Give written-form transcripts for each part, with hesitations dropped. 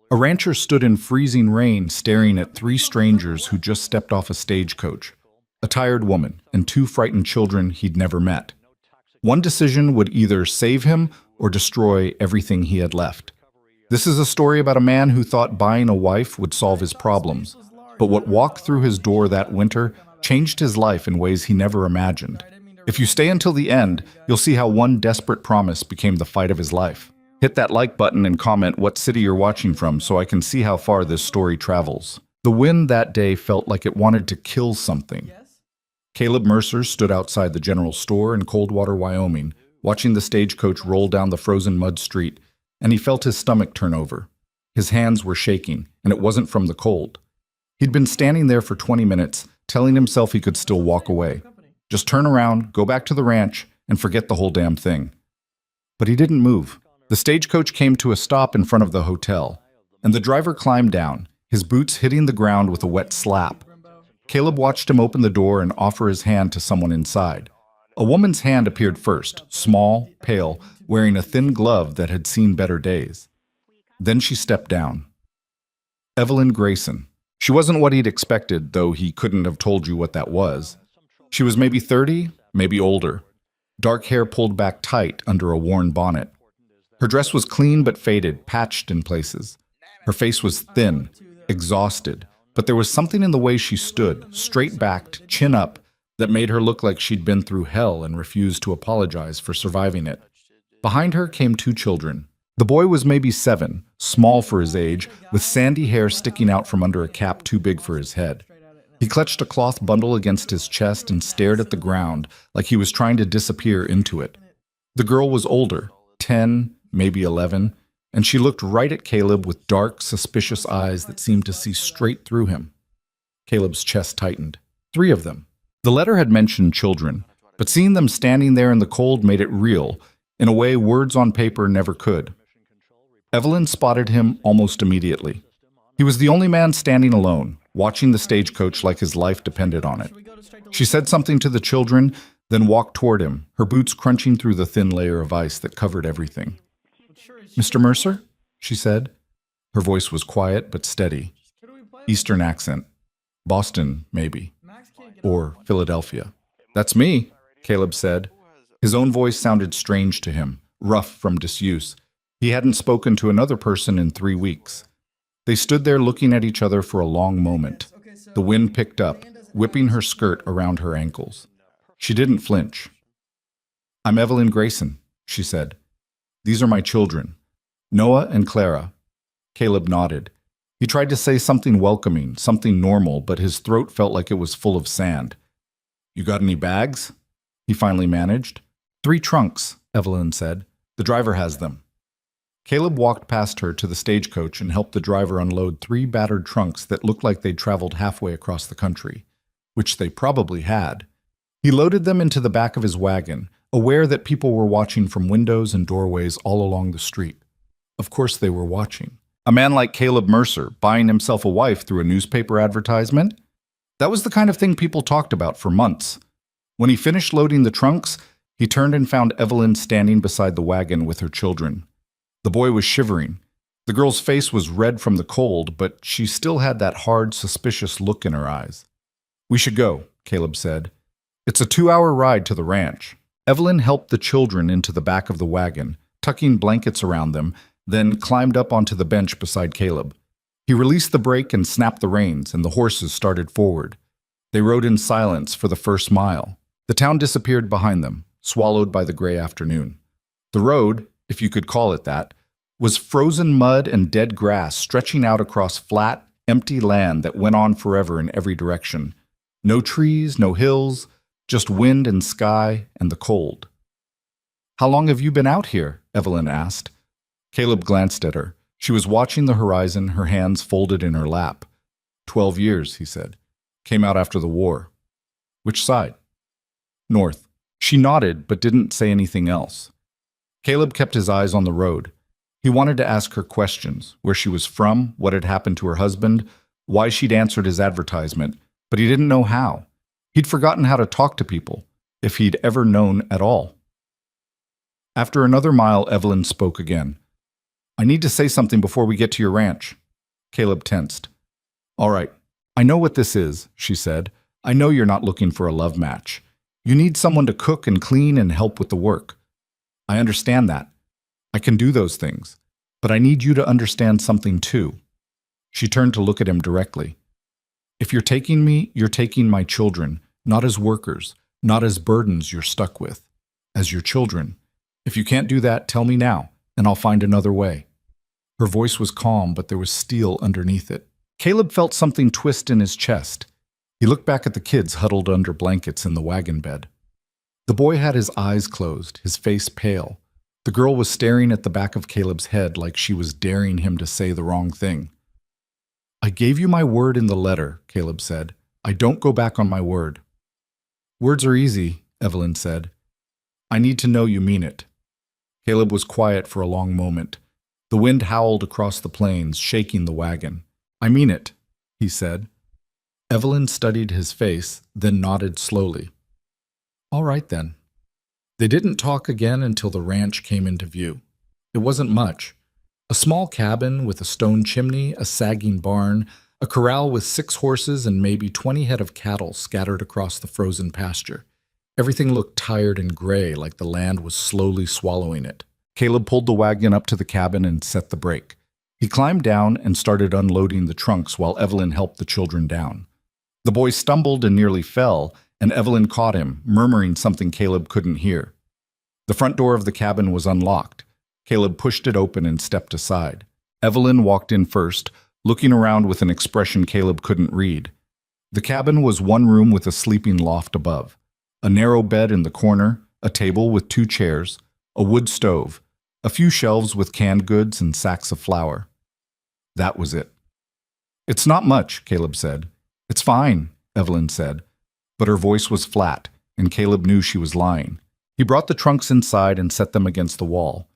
A rancher stood in freezing rain staring at three strangers who just stepped off a stagecoach, a tired woman and two frightened children he'd never met. One decision would either save him or destroy everything he had left. This is a story about a man who thought buying a wife would solve his problems, but what walked through his door that winter changed his life in ways he never imagined. If you stay until the end, you'll see how one desperate promise became the fight of his life. Hit that like button and comment what city you're watching from so I can see how far this story travels. The wind that day felt like it wanted to kill something. Caleb Mercer stood outside the general store in Coldwater, Wyoming, watching the stagecoach roll down the frozen mud street, and he felt his stomach turn over. His hands were shaking, and it wasn't from the cold. He'd been standing there for 20 minutes, telling himself he could still walk away. Just turn around, go back to the ranch, and forget the whole damn thing. But he didn't move. The stagecoach came to a stop in front of the hotel, and the driver climbed down, his boots hitting the ground with a wet slap. Caleb watched him open the door and offer his hand to someone inside. A woman's hand appeared first, small, pale, wearing a thin glove that had seen better days. Then she stepped down. Evelyn Grayson. She wasn't what he'd expected, though he couldn't have told you what that was. She was maybe 30, maybe older. Dark hair pulled back tight under a worn bonnet. Her dress was clean but faded, patched in places. Her face was thin, exhausted, but there was something in the way she stood, straight-backed, chin up, that made her look like she'd been through hell and refused to apologize for surviving it. Behind her came two children. The boy was maybe 7, small for his age, with sandy hair sticking out from under a cap too big for his head. He clutched a cloth bundle against his chest and stared at the ground like he was trying to disappear into it. The girl was older, 10, maybe 11, and she looked right at Caleb with dark, suspicious eyes that seemed to see straight through him. Caleb's chest tightened. 3 of them. The letter had mentioned children, but seeing them standing there in the cold made it real, in a way words on paper never could. Evelyn spotted him almost immediately. He was the only man standing alone, watching the stagecoach like his life depended on it. She said something to the children, then walked toward him, her boots crunching through the thin layer of ice that covered everything. "Mr. Mercer?" she said. Her voice was quiet but steady. Eastern accent. Boston, maybe. Or Philadelphia. "That's me," Caleb said. His own voice sounded strange to him, rough from disuse. He hadn't spoken to another person in 3 weeks. They stood there looking at each other for a long moment. The wind picked up, whipping her skirt around her ankles. She didn't flinch. "I'm Evelyn Grayson," she said. "These are my children, Noah and Clara." Caleb nodded. He tried to say something welcoming, something normal, but his throat felt like it was full of sand. "You got any bags?" he finally managed. "3 trunks," Evelyn said. "The driver has them." Caleb walked past her to the stagecoach and helped the driver unload 3 battered trunks that looked like they'd traveled halfway across the country, which they probably had. He loaded them into the back of his wagon, aware that people were watching from windows and doorways all along the street. Of course they were watching. A man like Caleb Mercer buying himself a wife through a newspaper advertisement? That was the kind of thing people talked about for months. When he finished loading the trunks, he turned and found Evelyn standing beside the wagon with her children. The boy was shivering. The girl's face was red from the cold, but she still had that hard, suspicious look in her eyes. "We should go," Caleb said. "It's a 2-hour ride to the ranch." Evelyn helped the children into the back of the wagon, tucking blankets around them, then climbed up onto the bench beside Caleb. He released the brake and snapped the reins, and the horses started forward. They rode in silence for the first mile. The town disappeared behind them, swallowed by the gray afternoon. The road, if you could call it that, was frozen mud and dead grass stretching out across flat, empty land that went on forever in every direction. No trees, no hills, just wind and sky and the cold. "How long have you been out here?" Evelyn asked. Caleb glanced at her. She was watching the horizon, her hands folded in her lap. 12 years, he said. "Came out after the war." "Which side?" "North." She nodded but didn't say anything else. Caleb kept his eyes on the road. He wanted to ask her questions, where she was from, what had happened to her husband, why she'd answered his advertisement, but he didn't know how. He'd forgotten how to talk to people, if he'd ever known at all. After another mile, Evelyn spoke again. I need to say something before we get to your ranch. Caleb tensed. All right, I know what this is, she said. I know you're not looking for a love match. You need someone to cook and clean and help with the work. I understand that. I can do those things. But I need you to understand something too. She turned to look at him directly. If you're taking me, you're taking my children, not as workers, not as burdens you're stuck with, as your children. If you can't do that, tell me now, and I'll find another way. Her voice was calm, but there was steel underneath it. Caleb felt something twist in his chest. He looked back at the kids huddled under blankets in the wagon bed. The boy had his eyes closed, his face pale. The girl was staring at the back of Caleb's head like she was daring him to say the wrong thing. I gave you my word in the letter, Caleb said. I don't go back on my word. Words are easy, Evelyn said. I need to know you mean it. Caleb was quiet for a long moment. The wind howled across the plains, shaking the wagon. I mean it, he said. Evelyn studied his face, then nodded slowly. All right, then. They didn't talk again until the ranch came into view. It wasn't much. A small cabin with a stone chimney, a sagging barn, a corral with 6 horses and maybe 20 head of cattle scattered across the frozen pasture. Everything looked tired and gray, like the land was slowly swallowing it. Caleb pulled the wagon up to the cabin and set the brake. He climbed down and started unloading the trunks while Evelyn helped the children down. The boy stumbled and nearly fell, and Evelyn caught him, murmuring something Caleb couldn't hear. The front door of the cabin was unlocked. Caleb pushed it open and stepped aside. Evelyn walked in first, looking around with an expression Caleb couldn't read. The cabin was one room with a sleeping loft above, a narrow bed in the corner, a table with 2 chairs, a wood stove, a few shelves with canned goods and sacks of flour. That was it. It's not much, Caleb said. It's fine, Evelyn said. But her voice was flat, and Caleb knew she was lying. He brought the trunks inside and set them against the wall.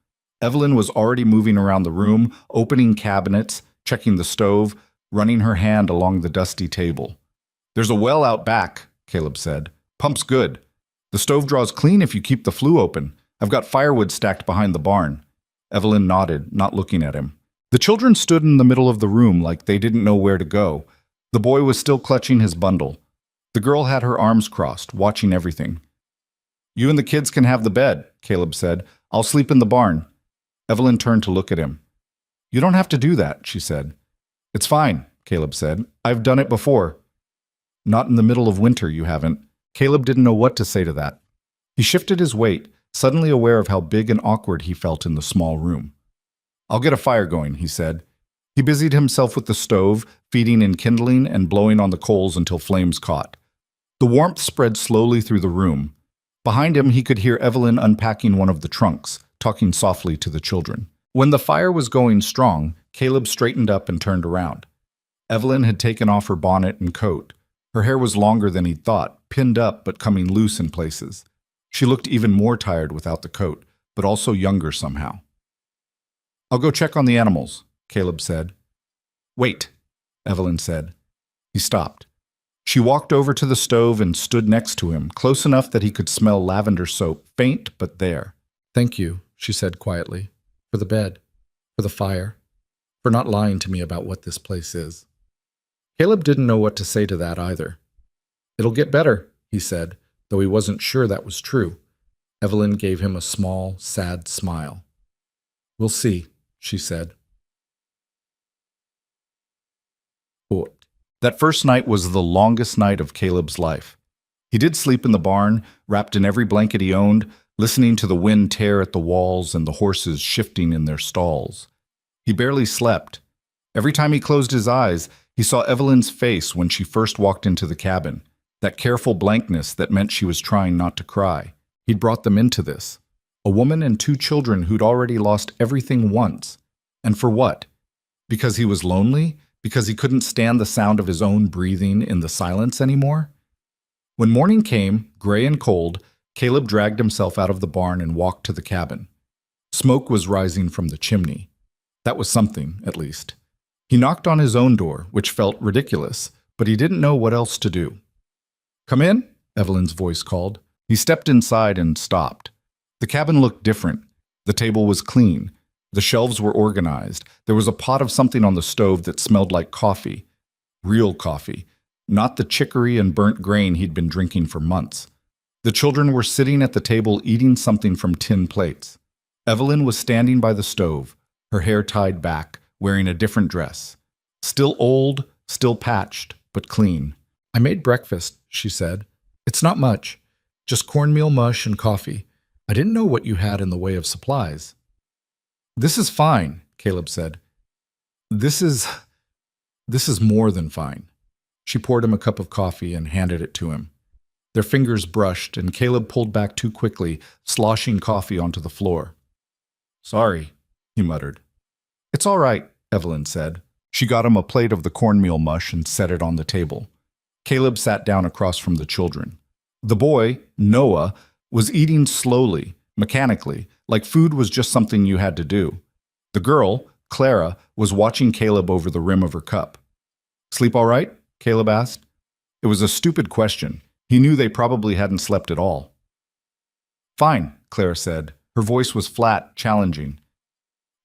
Evelyn was already moving around the room, opening cabinets, checking the stove, running her hand along the dusty table. There's a well out back, Caleb said. Pump's good. The stove draws clean if you keep the flue open. I've got firewood stacked behind the barn. Evelyn nodded, not looking at him. The children stood in the middle of the room like they didn't know where to go. The boy was still clutching his bundle. The girl had her arms crossed, watching everything. You and the kids can have the bed, Caleb said. I'll sleep in the barn. Evelyn turned to look at him. You don't have to do that, she said. It's fine, Caleb said. I've done it before. Not in the middle of winter, you haven't. Caleb didn't know what to say to that. He shifted his weight, suddenly aware of how big and awkward he felt in the small room. I'll get a fire going, he said. He busied himself with the stove, feeding and kindling and blowing on the coals until flames caught. The warmth spread slowly through the room. Behind him, he could hear Evelyn unpacking one of the trunks, talking softly to the children. When the fire was going strong, Caleb straightened up and turned around. Evelyn had taken off her bonnet and coat. Her hair was longer than he'd thought, pinned up but coming loose in places. She looked even more tired without the coat, but also younger somehow. I'll go check on the animals, Caleb said. Wait, Evelyn said. He stopped. She walked over to the stove and stood next to him, close enough that he could smell lavender soap, faint but there. Thank you, she said quietly, for the bed, for the fire, for not lying to me about what this place is. Caleb didn't know what to say to that either. It'll get better, he said, though he wasn't sure that was true. Evelyn gave him a small, sad smile. We'll see, she said. That first night was the longest night of Caleb's life. He did sleep in the barn, wrapped in every blanket he owned, listening to the wind tear at the walls and the horses shifting in their stalls. He barely slept. Every time he closed his eyes, he saw Evelyn's face when she first walked into the cabin, that careful blankness that meant she was trying not to cry. He'd brought them into this. A woman and 2 children who'd already lost everything once. And for what? Because he was lonely? Because he couldn't stand the sound of his own breathing in the silence anymore? When morning came, gray and cold, Caleb dragged himself out of the barn and walked to the cabin. Smoke was rising from the chimney. That was something, at least. He knocked on his own door, which felt ridiculous, but he didn't know what else to do. Come in, Evelyn's voice called. He stepped inside and stopped. The cabin looked different. The table was clean. The shelves were organized. There was a pot of something on the stove that smelled like coffee. Real coffee, not the chicory and burnt grain he'd been drinking for months. The children were sitting at the table eating something from tin plates. Evelyn was standing by the stove, her hair tied back, wearing a different dress. Still old, still patched, but clean. "I made breakfast," she said. "It's not much, just cornmeal mush and coffee. I didn't know what you had in the way of supplies." "This is fine," Caleb said. This is more than fine." She poured him a cup of coffee and handed it to him. Their fingers brushed, and Caleb pulled back too quickly, sloshing coffee onto the floor. "Sorry," he muttered. "It's all right," Evelyn said. She got him a plate of the cornmeal mush and set it on the table. Caleb sat down across from the children. The boy, Noah, was eating slowly, mechanically, like food was just something you had to do. The girl, Clara, was watching Caleb over the rim of her cup. "Sleep all right?" Caleb asked. It was a stupid question. He knew they probably hadn't slept at all. "Fine," Clara said. Her voice was flat, challenging.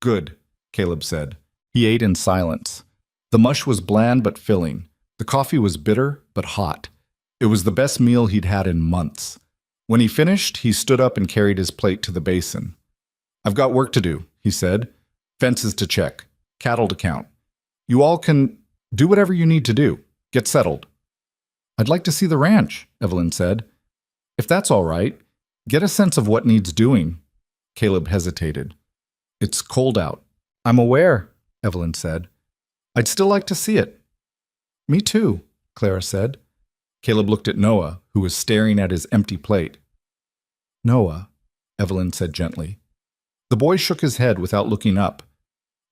"Good," Caleb said. He ate in silence. The mush was bland but filling. The coffee was bitter but hot. It was the best meal he'd had in months. When he finished, he stood up and carried his plate to the basin. "I've got work to do," he said. "Fences to check, cattle to count. You all can do whatever you need to do. Get settled." "I'd like to see the ranch," Evelyn said. "If that's all right, get a sense of what needs doing." Caleb hesitated. "It's cold out." "I'm aware," Evelyn said. "I'd still like to see it." "Me too," Clara said. Caleb looked at Noah, who was staring at his empty plate. "Noah," Evelyn said gently. The boy shook his head without looking up.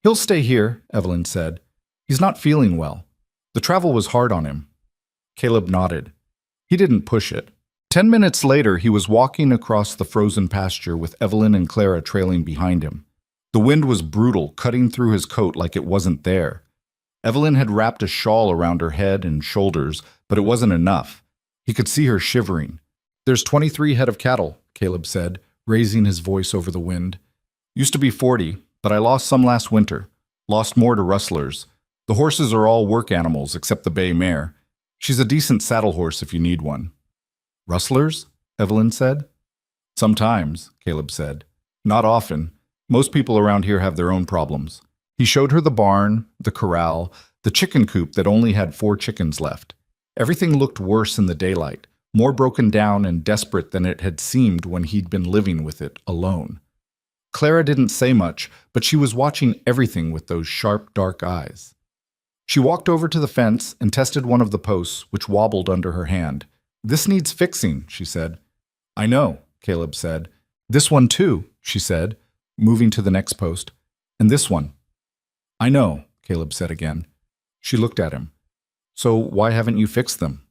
"He'll stay here," Evelyn said. "He's not feeling well. The travel was hard on him." Caleb nodded. He didn't push it. 10 minutes later, he was walking across the frozen pasture with Evelyn and Clara trailing behind him. The wind was brutal, cutting through his coat like it wasn't there. Evelyn had wrapped a shawl around her head and shoulders, but it wasn't enough. He could see her shivering. "There's 23 head of cattle," Caleb said, raising his voice over the wind. "Used to be 40, but I lost some last winter. Lost more to rustlers. The horses are all work animals except the bay mare. She's a decent saddle horse if you need one." "Rustlers?" Evelyn said. "Sometimes," Caleb said. "Not often. Most people around here have their own problems." He showed her the barn, the corral, the chicken coop that only had 4 chickens left. Everything looked worse in the daylight, more broken down and desperate than it had seemed when he'd been living with it alone. Clara didn't say much, but she was watching everything with those sharp, dark eyes. She walked over to the fence and tested one of the posts, which wobbled under her hand. "This needs fixing," she said. "I know," Caleb said. "This one too," she said, moving to the next post. "And this one." "I know," Caleb said again. She looked at him. "So why haven't you fixed them?"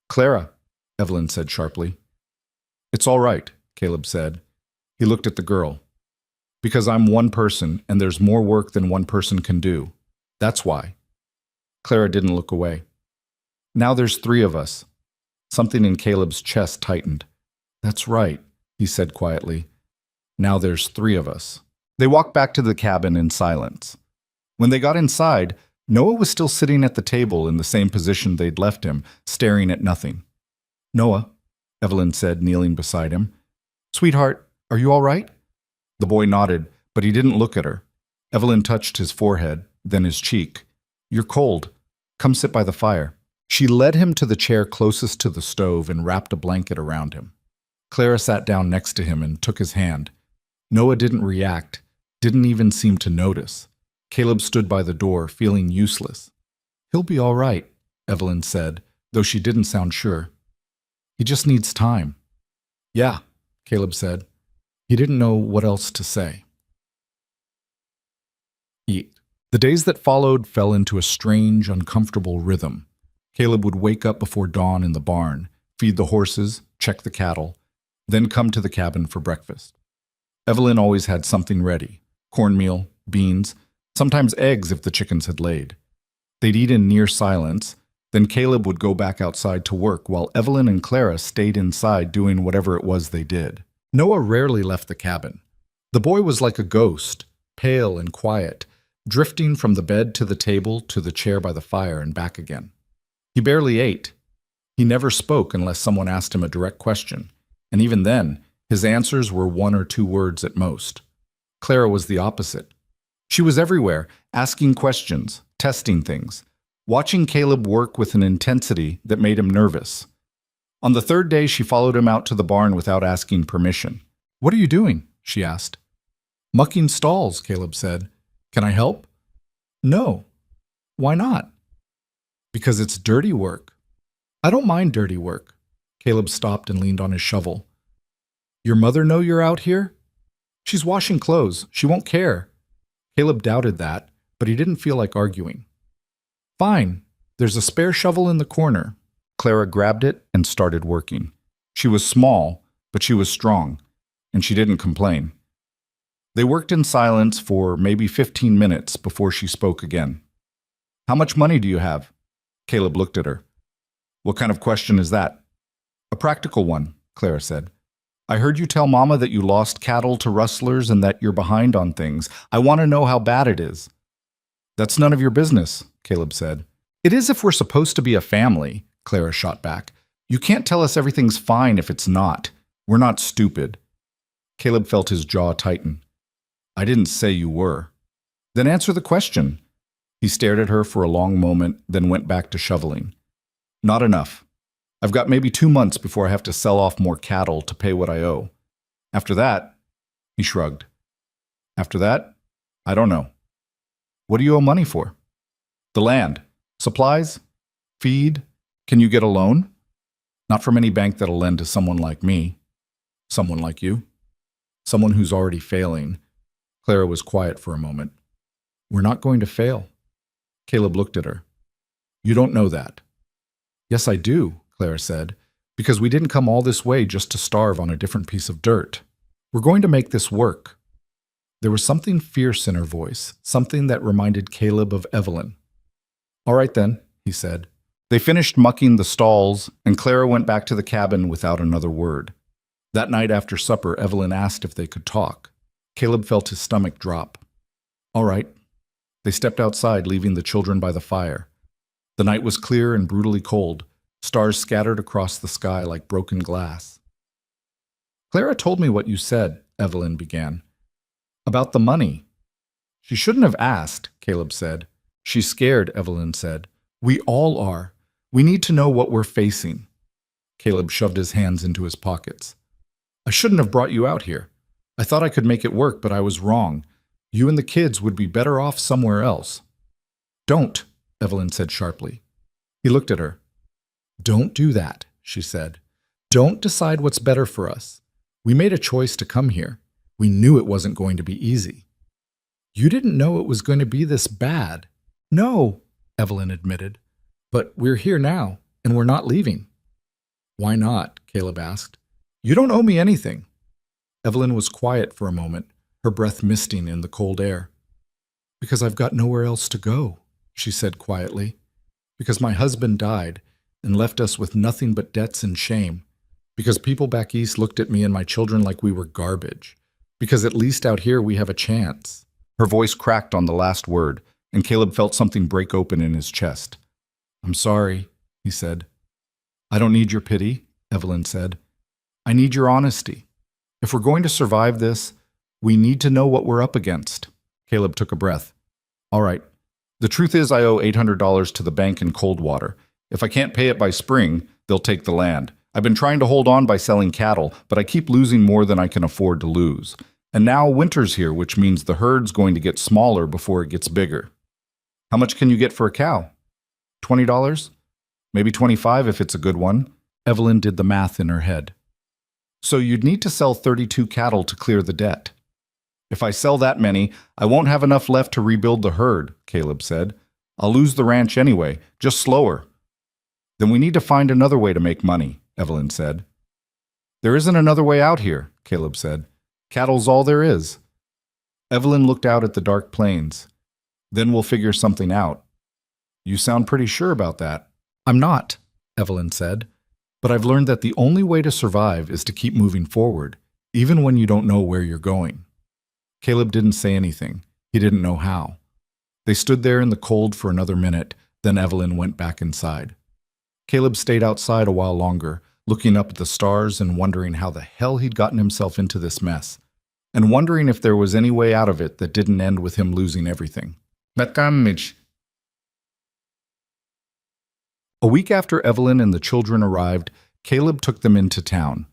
"Clara," Evelyn said sharply. "It's all right," Caleb said. He looked at the girl. "Because I'm one person, and there's more work than one person can do. That's why." Clara didn't look away. "Now there's 3 of us." Something in Caleb's chest tightened. "That's right," he said quietly. "Now there's 3 of us." They walked back to the cabin in silence. When they got inside, Noah was still sitting at the table in the same position they'd left him, staring at nothing. "Noah," Evelyn said, kneeling beside him. "Sweetheart, are you all right?" The boy nodded, but he didn't look at her. Evelyn touched his forehead, then his cheek. "You're cold. Come sit by the fire." She led him to the chair closest to the stove and wrapped a blanket around him. Clara sat down next to him and took his hand. Noah didn't react, didn't even seem to notice. Caleb stood by the door, feeling useless. "He'll be all right," Evelyn said, though she didn't sound sure. "He just needs time." "Yeah," Caleb said. He didn't know what else to say. The days that followed fell into a strange, uncomfortable rhythm. Caleb would wake up before dawn in the barn, feed the horses, check the cattle, then come to the cabin for breakfast. Evelyn always had something ready: cornmeal, beans, sometimes eggs if the chickens had laid. They'd eat in near silence, then Caleb would go back outside to work while Evelyn and Clara stayed inside doing whatever it was they did. Noah rarely left the cabin. The boy was like a ghost, pale and quiet, drifting from the bed to the table to the chair by the fire and back again. He barely ate. He never spoke unless someone asked him a direct question, and even then, his answers were 1 or 2 words at most. Clara was the opposite. She was everywhere, asking questions, testing things, watching Caleb work with an intensity that made him nervous. On the 3rd day, she followed him out to the barn without asking permission. "What are you doing?" she asked. "Mucking stalls," Caleb said. "Can I help?" "No." "Why not?" "Because it's dirty work." "I don't mind dirty work." Caleb stopped and leaned on his shovel. "Your mother know you're out here?" "She's washing clothes. She won't care." Caleb doubted that, but he didn't feel like arguing. "Fine. There's a spare shovel in the corner." Clara grabbed it and started working. She was small, but she was strong, and she didn't complain. They worked in silence for maybe 15 minutes before she spoke again. "How much money do you have?" Caleb looked at her. "What kind of question is that?" "A practical one," Clara said. "I heard you tell Mama that you lost cattle to rustlers and that you're behind on things. I want to know how bad it is." "That's none of your business," Caleb said. "It is if we're supposed to be a family," Clara shot back. "You can't tell us everything's fine if it's not. We're not stupid." Caleb felt his jaw tighten. "I didn't say you were." "Then answer the question." He stared at her for a long moment, then went back to shoveling. "Not enough. I've got maybe 2 months before I have to sell off more cattle to pay what I owe. After that," he shrugged. "After that, I don't know." "What do you owe money for?" "The land. Supplies? Feed? Can you get a loan?" "Not from any bank that'll lend to someone like me." "Someone like you?" "Someone who's already failing." Clara was quiet for a moment. "We're not going to fail." Caleb looked at her. "You don't know that." "Yes, I do," Clara said, "because we didn't come all this way just to starve on a different piece of dirt. We're going to make this work." There was something fierce in her voice, something that reminded Caleb of Evelyn. "All right then," he said. They finished mucking the stalls, and Clara went back to the cabin without another word. That night after supper, Evelyn asked if they could talk. Caleb felt his stomach drop. "All right." They stepped outside, leaving the children by the fire. The night was clear and brutally cold. Stars scattered across the sky like broken glass. "Clara told me what you said," Evelyn began. "About the money." "She shouldn't have asked," Caleb said. "She's scared," Evelyn said. "We all are. We need to know what we're facing." Caleb shoved his hands into his pockets. "I shouldn't have brought you out here. I thought I could make it work, but I was wrong. You and the kids would be better off somewhere else." "Don't," Evelyn said sharply. He looked at her. "Don't do that," she said. "Don't decide what's better for us. We made a choice to come here. We knew it wasn't going to be easy." "You didn't know it was going to be this bad." "No," Evelyn admitted. "But we're here now, and we're not leaving." "Why not?" Caleb asked. "You don't owe me anything." Evelyn was quiet for a moment, her breath misting in the cold air. "Because I've got nowhere else to go," she said quietly. "Because my husband died and left us with nothing but debts and shame. Because people back east looked at me and my children like we were garbage. Because at least out here we have a chance." Her voice cracked on the last word, and Caleb felt something break open in his chest. "I'm sorry," he said. "I don't need your pity," Evelyn said. "I need your honesty. If we're going to survive this, we need to know what we're up against." Caleb took a breath. "All right. The truth is I owe $800 to the bank in Coldwater. If I can't pay it by spring, they'll take the land. I've been trying to hold on by selling cattle, but I keep losing more than I can afford to lose. And now winter's here, which means the herd's going to get smaller before it gets bigger." "How much can you get for a cow?" $20? Maybe 25 if it's a good one." Evelyn did the math in her head. "So you'd need to sell 32 cattle to clear the debt." "If I sell that many, I won't have enough left to rebuild the herd," Caleb said. "I'll lose the ranch anyway, just slower." "Then we need to find another way to make money," Evelyn said. "There isn't another way out here," Caleb said. "Cattle's all there is." Evelyn looked out at the dark plains. "Then we'll figure something out." "You sound pretty sure about that." "I'm not," Evelyn said. "But I've learned that the only way to survive is to keep moving forward, even when you don't know where you're going." Caleb didn't say anything. He didn't know how. They stood there in the cold for another minute, then Evelyn went back inside. Caleb stayed outside a while longer, looking up at the stars and wondering how the hell he'd gotten himself into this mess, and wondering if there was any way out of it that didn't end with him losing everything. A week after Evelyn and the children arrived, Caleb took them into town.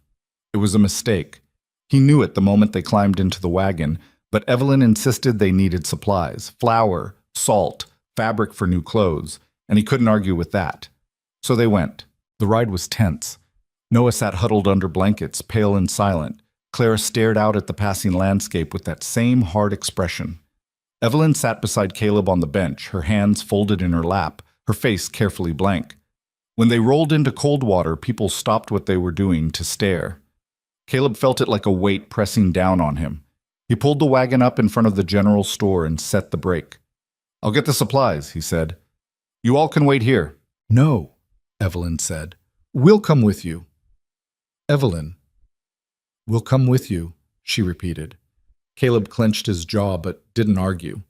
It was a mistake. He knew it the moment they climbed into the wagon, but Evelyn insisted they needed supplies, flour, salt, fabric for new clothes, and he couldn't argue with that. So they went. The ride was tense. Noah sat huddled under blankets, pale and silent. Clara stared out at the passing landscape with that same hard expression. Evelyn sat beside Caleb on the bench, her hands folded in her lap, her face carefully blank. When they rolled into cold water, people stopped what they were doing to stare. Caleb felt it like a weight pressing down on him. He pulled the wagon up in front of the general store and set the brake. "I'll get the supplies," he said. "You all can wait here." "No," Evelyn said. "We'll come with you." "Evelyn." "We'll come with you," she repeated. Caleb clenched his jaw but didn't argue.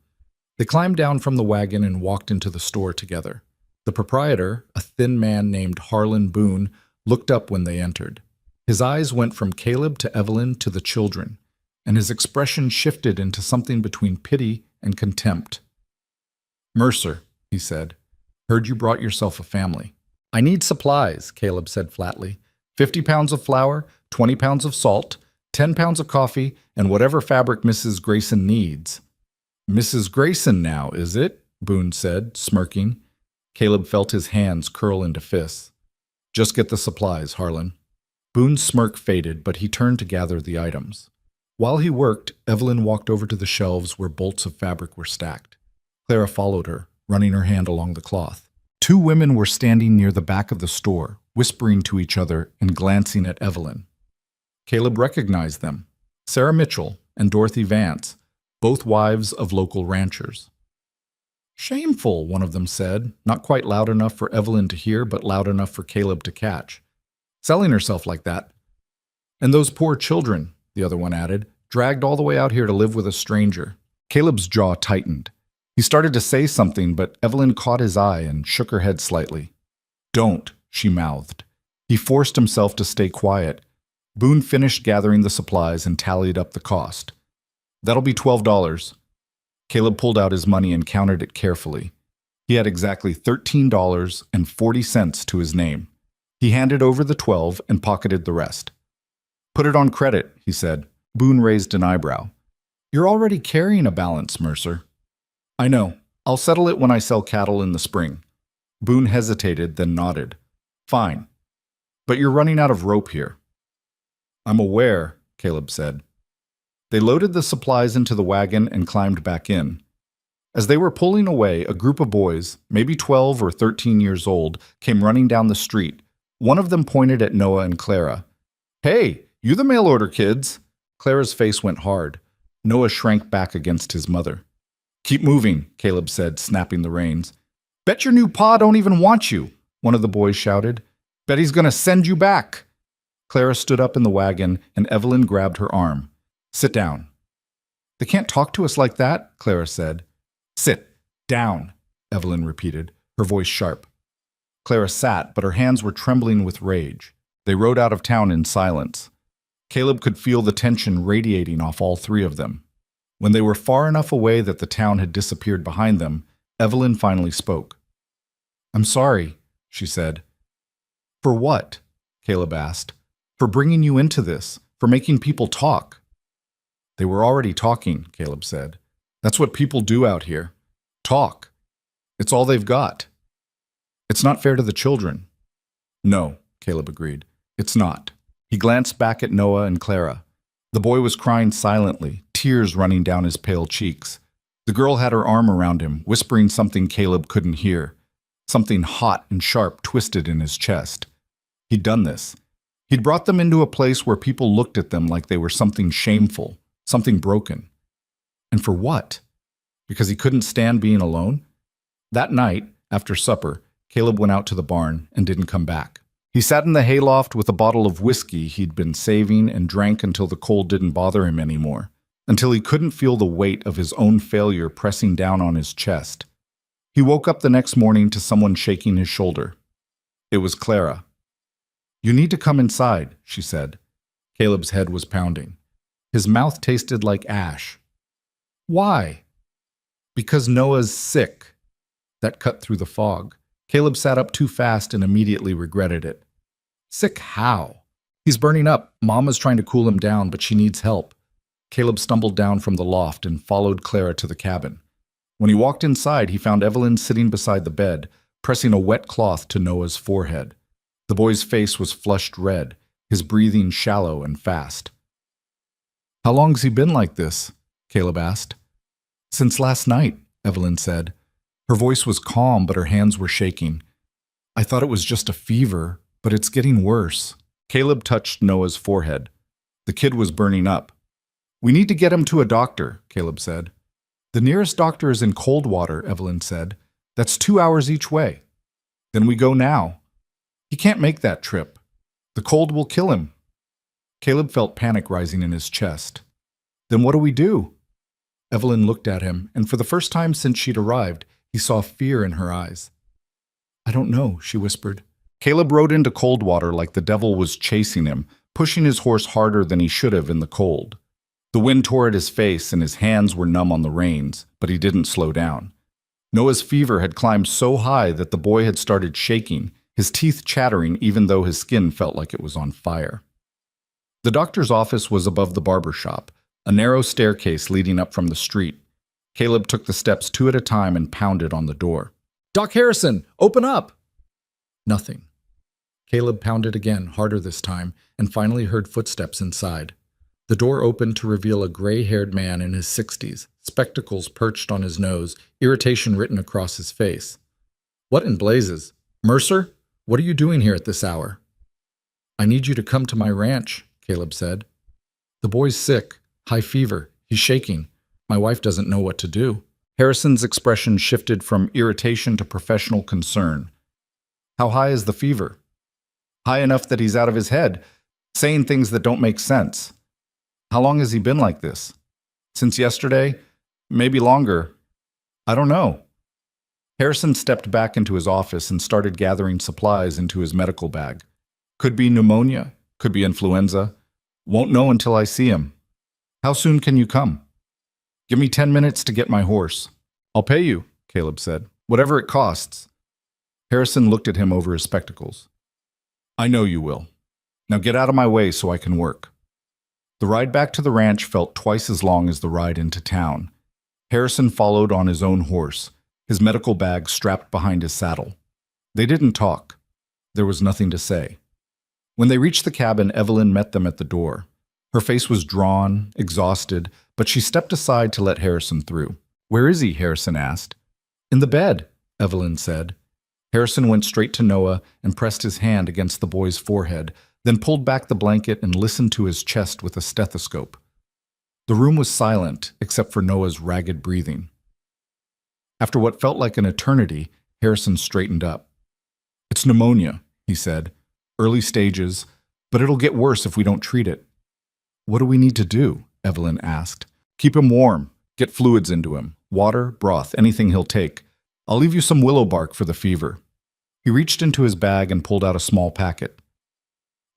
They climbed down from the wagon and walked into the store together. The proprietor, a thin man named Harlan Boone, looked up when they entered. His eyes went from Caleb to Evelyn to the children, and his expression shifted into something between pity and contempt. "Mercer," he said, "heard you brought yourself a family." "I need supplies," Caleb said flatly. 50 pounds of flour, 20 pounds of salt, 10 pounds of coffee, and whatever fabric Mrs. Grayson needs." "Mrs. Grayson now, is it?" Boone said, smirking. Caleb felt his hands curl into fists. "Just get the supplies, Harlan." Boone's smirk faded, but he turned to gather the items. While he worked, Evelyn walked over to the shelves where bolts of fabric were stacked. Clara followed her, running her hand along the cloth. 2 women were standing near the back of the store, whispering to each other and glancing at Evelyn. Caleb recognized them, Sarah Mitchell and Dorothy Vance, both wives of local ranchers. "Shameful," one of them said, not quite loud enough for Evelyn to hear, but loud enough for Caleb to catch. "Selling herself like that." "And those poor children," the other one added, "dragged all the way out here to live with a stranger." Caleb's jaw tightened. He started to say something, but Evelyn caught his eye and shook her head slightly. "Don't," she mouthed. He forced himself to stay quiet. Boone finished gathering the supplies and tallied up the cost. "That'll be $12. Caleb pulled out his money and counted it carefully. He had exactly $13.40 to his name. He handed over the 12 and pocketed the rest. "Put it on credit," he said. Boone raised an eyebrow. "You're already carrying a balance, Mercer." "I know. I'll settle it when I sell cattle in the spring." Boone hesitated, then nodded. "Fine. But you're running out of rope here." "I'm aware," Caleb said. They loaded the supplies into the wagon and climbed back in. As they were pulling away, a group of boys, maybe 12 or 13 years old, came running down the street. One of them pointed at Noah and Clara. "Hey, you the mail order kids." Clara's face went hard. Noah shrank back against his mother. "Keep moving," Caleb said, snapping the reins. "Bet your new pa don't even want you," one of the boys shouted. "Bet he's gonna send you back." Clara stood up in the wagon, and Evelyn grabbed her arm. "Sit down." "They can't talk to us like that," Clara said. "Sit down," Evelyn repeated, her voice sharp. Clara sat, but her hands were trembling with rage. They rode out of town in silence. Caleb could feel the tension radiating off all 3 of them. When they were far enough away that the town had disappeared behind them, Evelyn finally spoke. "I'm sorry," she said. "For what?" Caleb asked. "For bringing you into this, for making people talk." "They were already talking," Caleb said. "That's what people do out here. Talk. It's all they've got. It's not fair to the children." "No," Caleb agreed. "It's not." He glanced back at Noah and Clara. The boy was crying silently, tears running down his pale cheeks. The girl had her arm around him, whispering something Caleb couldn't hear. Something hot and sharp twisted in his chest. He'd done this. He'd brought them into a place where people looked at them like they were something shameful, something broken. And for what? Because he couldn't stand being alone? That night, after supper, Caleb went out to the barn and didn't come back. He sat in the hayloft with a bottle of whiskey he'd been saving and drank until the cold didn't bother him anymore. until he couldn't feel the weight of his own failure pressing down on his chest. He woke up the next morning to someone shaking his shoulder. It was Clara. "You need to come inside," she said. Caleb's head was pounding. His mouth tasted like ash. "Why?" "Because Noah's sick." That cut through the fog. Caleb sat up too fast and immediately regretted it. "Sick how?" "He's burning up. Mama's trying to cool him down, but she needs help." Caleb stumbled down from the loft and followed Clara to the cabin. When he walked inside, he found Evelyn sitting beside the bed, pressing a wet cloth to Noah's forehead. The boy's face was flushed red, his breathing shallow and fast. "How long's he been like this?" Caleb asked. "Since last night," Evelyn said. Her voice was calm, but her hands were shaking. "I thought it was just a fever, but it's getting worse." Caleb touched Noah's forehead. The kid was burning up. "We need to get him to a doctor," Caleb said. "The nearest doctor is in Coldwater," Evelyn said. "That's 2 hours each way." "Then we go now." "He can't make that trip. The cold will kill him." Caleb felt panic rising in his chest. "Then what do we do?" Evelyn looked at him, and for the first time since she'd arrived, he saw fear in her eyes. "I don't know," she whispered. Caleb rode into Coldwater like the devil was chasing him, pushing his horse harder than he should have in the cold. The wind tore at his face and his hands were numb on the reins, but he didn't slow down. Noah's fever had climbed so high that the boy had started shaking, his teeth chattering even though his skin felt like it was on fire. The doctor's office was above the barber shop, a narrow staircase leading up from the street. Caleb took the steps 2 at a time and pounded on the door. "Doc Harrison, open up!" Nothing. Caleb pounded again, harder this time, and finally heard footsteps inside. The door opened to reveal a gray-haired man in his 60s, spectacles perched on his nose, irritation written across his face. "What in blazes? Mercer? What are you doing here at this hour?" "I need you to come to my ranch," Caleb said. "The boy's sick, high fever, he's shaking. My wife doesn't know what to do." Harrison's expression shifted from irritation to professional concern. "How high is the fever?" "High enough that he's out of his head, saying things that don't make sense." "How long has he been like this?" "Since yesterday? Maybe longer. I don't know." Harrison stepped back into his office and started gathering supplies into his medical bag. "Could be pneumonia, could be influenza. Won't know until I see him." "How soon can you come?" "Give me 10 minutes to get my horse." "I'll pay you," Caleb said. "Whatever it costs." Harrison looked at him over his spectacles. "I know you will. Now get out of my way so I can work." The ride back to the ranch felt twice as long as the ride into town. Harrison followed on his own horse, his medical bag strapped behind his saddle. They didn't talk. There was nothing to say. When they reached the cabin, Evelyn met them at the door. Her face was drawn, exhausted, but she stepped aside to let Harrison through. "Where is he?" Harrison asked. "In the bed," Evelyn said. Harrison went straight to Noah and pressed his hand against the boy's forehead, then pulled back the blanket and listened to his chest with a stethoscope. The room was silent, except for Noah's ragged breathing. After what felt like an eternity, Harrison straightened up. "It's pneumonia," he said. "Early stages, but it'll get worse if we don't treat it." "What do we need to do?" Evelyn asked. "Keep him warm. Get fluids into him. Water, broth, anything he'll take. I'll leave you some willow bark for the fever." He reached into his bag and pulled out a small packet.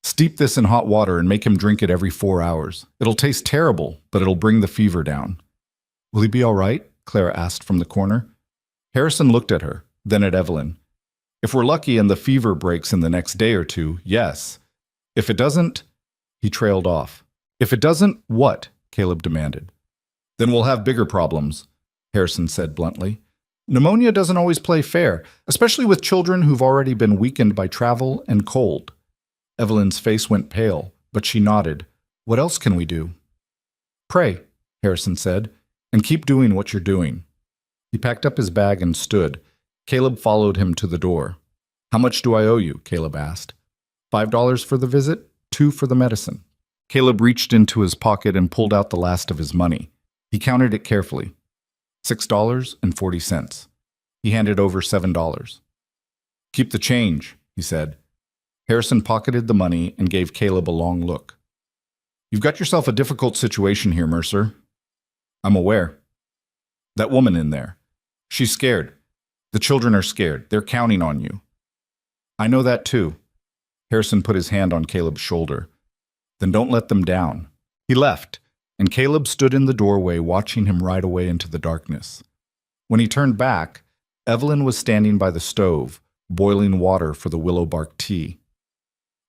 "Steep this in hot water and make him drink it every 4 hours. It'll taste terrible, but it'll bring the fever down." "Will he be all right?" Clara asked from the corner. Harrison looked at her, then at Evelyn. "If we're lucky and the fever breaks in the next day or 2, yes. If it doesn't—" He trailed off. "If it doesn't, what?" Caleb demanded. "Then we'll have bigger problems," Harrison said bluntly. "Pneumonia doesn't always play fair, especially with children who've already been weakened by travel and cold." Evelyn's face went pale, but she nodded. "What else can we do?" "Pray," Harrison said, "and keep doing what you're doing." He packed up his bag and stood. Caleb followed him to the door. "How much do I owe you?" Caleb asked. $5 for the visit, 2 for the medicine." Caleb reached into his pocket and pulled out the last of his money. He counted it carefully. $6.40. He handed over $7. "Keep the change," he said. Harrison pocketed the money and gave Caleb a long look. "You've got yourself a difficult situation here, Mercer. I'm aware. That woman in there. She's scared. The children are scared. They're counting on you. I know that too. Harrison put his hand on Caleb's shoulder. Then don't let them down. He left, and Caleb stood in the doorway watching him ride away into the darkness. When he turned back, Evelyn was standing by the stove, boiling water for the willow bark tea.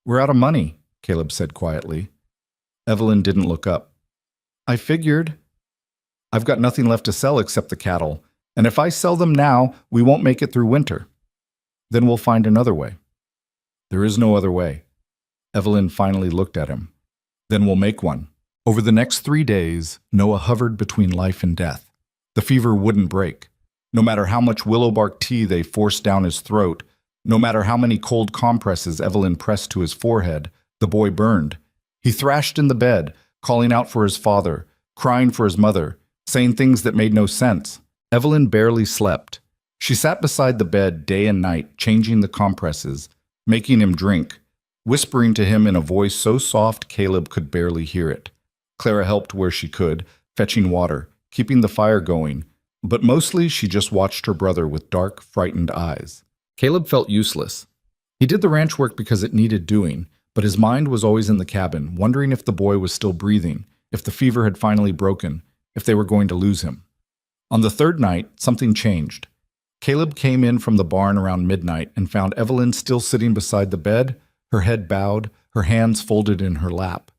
We're out of money, Caleb said quietly. Evelyn didn't look up. I figured. I've got nothing left to sell except the cattle, and if I sell them now, we won't make it through winter. Then we'll find another way. There is no other way. Evelyn finally looked at him. Then we'll make one. Over the next 3 days, Noah hovered between life and death. The fever wouldn't break. No matter how much willow bark tea they forced down his throat, no matter how many cold compresses Evelyn pressed to his forehead, the boy burned. He thrashed in the bed, calling out for his father, crying for his mother, saying things that made no sense. Evelyn barely slept. She sat beside the bed day and night, changing the compresses, making him drink, whispering to him in a voice so soft Caleb could barely hear it. Clara helped where she could, fetching water, keeping the fire going, but mostly she just watched her brother with dark, frightened eyes. Caleb felt useless. He did the ranch work because it needed doing, but his mind was always in the cabin, wondering if the boy was still breathing, if the fever had finally broken, if they were going to lose him. On the third night, something changed. Caleb came in from the barn around midnight and found Evelyn still sitting beside the bed, her head bowed, her hands folded in her lap.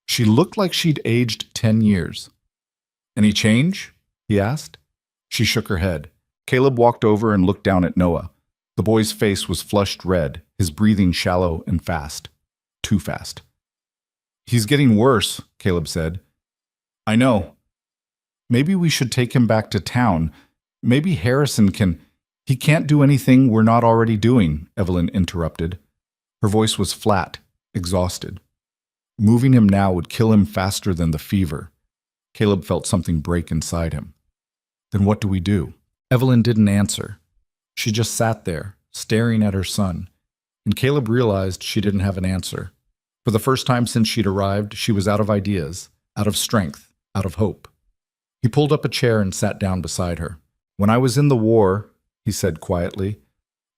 She looked like she'd aged 10 years. Any change? He asked. She shook her head. Caleb walked over and looked down at Noah. The boy's face was flushed red, his breathing shallow and fast. Too fast. He's getting worse, Caleb said. I know. Maybe we should take him back to town. Maybe Harrison can... He can't do anything we're not already doing, Evelyn interrupted. Her voice was flat, exhausted. Moving him now would kill him faster than the fever. Caleb felt something break inside him. Then what do we do? Evelyn didn't answer. She just sat there, staring at her son, and Caleb realized she didn't have an answer. For the first time since she'd arrived, she was out of ideas, out of strength, out of hope. He pulled up a chair and sat down beside her. When I was in the war, he said quietly,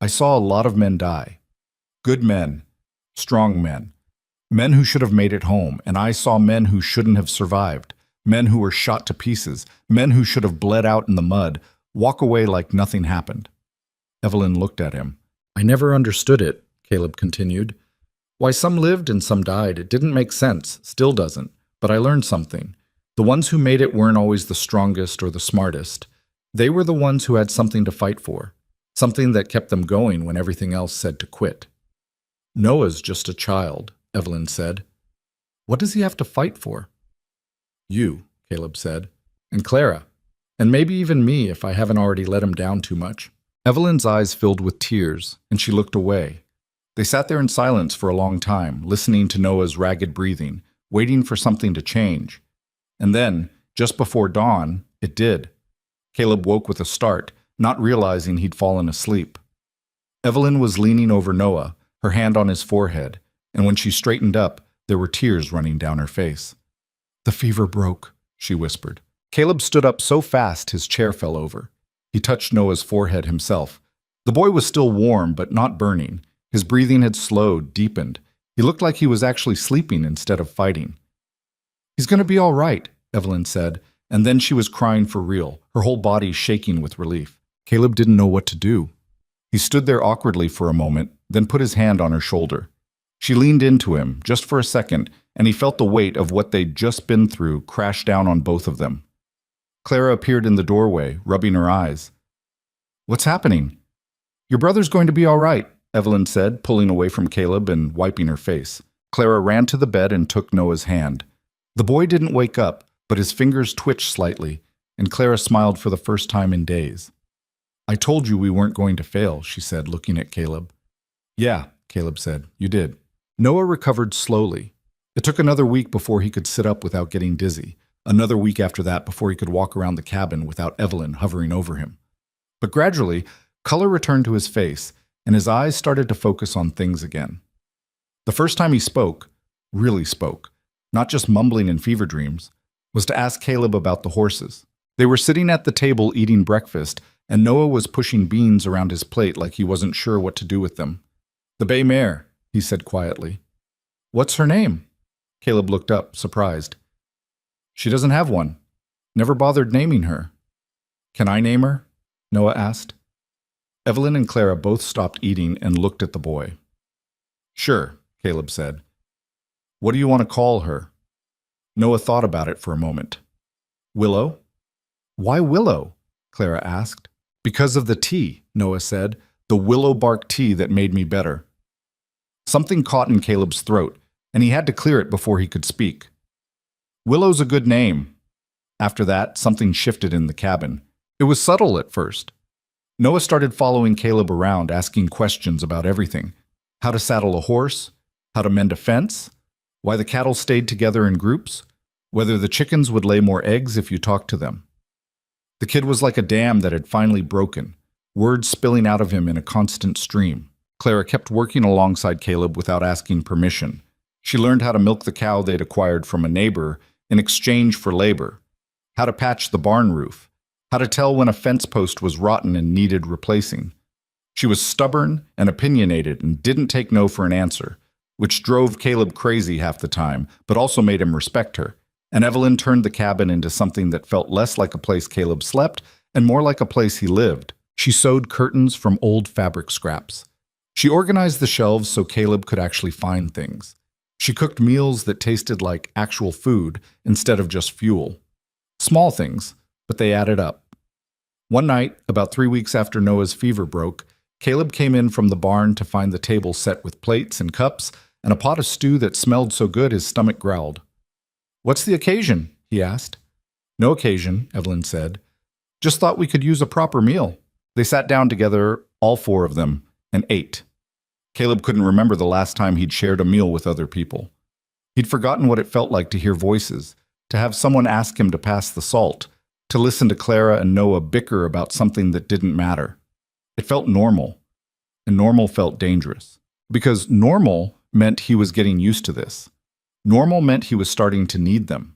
I saw a lot of men die. Good men, strong men, men who should have made it home, and I saw men who shouldn't have survived, men who were shot to pieces, men who should have bled out in the mud, walk away like nothing happened. Evelyn looked at him. I never understood it, Caleb continued. Why some lived and some died, it didn't make sense, still doesn't, but I learned something. The ones who made it weren't always the strongest or the smartest. They were the ones who had something to fight for, something that kept them going when everything else said to quit. Noah's just a child, Evelyn said. What does he have to fight for? You, Caleb said, and Clara, and maybe even me if I haven't already let him down too much. Evelyn's eyes filled with tears, and she looked away. They sat there in silence for a long time, listening to Noah's ragged breathing, waiting for something to change. And then, just before dawn, it did. Caleb woke with a start, not realizing he'd fallen asleep. Evelyn was leaning over Noah, her hand on his forehead, and when she straightened up, there were tears running down her face. The fever broke, she whispered. Caleb stood up so fast his chair fell over. He touched Noah's forehead himself. The boy was still warm, but not burning. His breathing had slowed, deepened. He looked like he was actually sleeping instead of fighting. He's going to be all right, Evelyn said, and then she was crying for real, her whole body shaking with relief. Caleb didn't know what to do. He stood there awkwardly for a moment, then put his hand on her shoulder. She leaned into him, just for a second, and he felt the weight of what they'd just been through crash down on both of them. Clara appeared in the doorway, rubbing her eyes. What's happening? Your brother's going to be all right, Evelyn said, pulling away from Caleb and wiping her face. Clara ran to the bed and took Noah's hand. The boy didn't wake up, but his fingers twitched slightly, and Clara smiled for the first time in days. I told you we weren't going to fail, she said, looking at Caleb. Yeah, Caleb said, you did. Noah recovered slowly. It took another week before he could sit up without getting dizzy, another week after that before he could walk around the cabin without Evelyn hovering over him. But gradually, color returned to his face, and his eyes started to focus on things again. The first time he spoke, really spoke, not just mumbling in fever dreams, was to ask Caleb about the horses. They were sitting at the table eating breakfast, and Noah was pushing beans around his plate like he wasn't sure what to do with them. "The bay mare," he said quietly. "What's her name?" Caleb looked up, surprised. "She doesn't have one. Never bothered naming her." "Can I name her?" Noah asked. Evelyn and Clara both stopped eating and looked at the boy. "Sure," Caleb said. "What do you want to call her?" Noah thought about it for a moment. "Willow?" "Why Willow?" Clara asked. "Because of the tea," Noah said. "The willow bark tea that made me better." Something caught in Caleb's throat, and he had to clear it before he could speak. "Willow's a good name." After that, something shifted in the cabin. It was subtle at first. Noah started following Caleb around, asking questions about everything. How to saddle a horse, how to mend a fence, why the cattle stayed together in groups, whether the chickens would lay more eggs if you talked to them. The kid was like a dam that had finally broken, words spilling out of him in a constant stream. Clara kept working alongside Caleb without asking permission. She learned how to milk the cow they'd acquired from a neighbor in exchange for labor, how to patch the barn roof, how to tell when a fence post was rotten and needed replacing. She was stubborn and opinionated and didn't take no for an answer, which drove Caleb crazy half the time, but also made him respect her. And Evelyn turned the cabin into something that felt less like a place Caleb slept and more like a place he lived. She sewed curtains from old fabric scraps. She organized the shelves so Caleb could actually find things. She cooked meals that tasted like actual food instead of just fuel. Small things, but they added up. One night, about 3 weeks after Noah's fever broke, Caleb came in from the barn to find the table set with plates and cups and a pot of stew that smelled so good his stomach growled. "What's the occasion?" he asked. "No occasion," Evelyn said. "Just thought we could use a proper meal." They sat down together, all four of them, and ate. Caleb couldn't remember the last time he'd shared a meal with other people. He'd forgotten what it felt like to hear voices, to have someone ask him to pass the salt, to listen to Clara and Noah bicker about something that didn't matter. It felt normal, and normal felt dangerous. Because normal meant he was getting used to this. Normal meant he was starting to need them.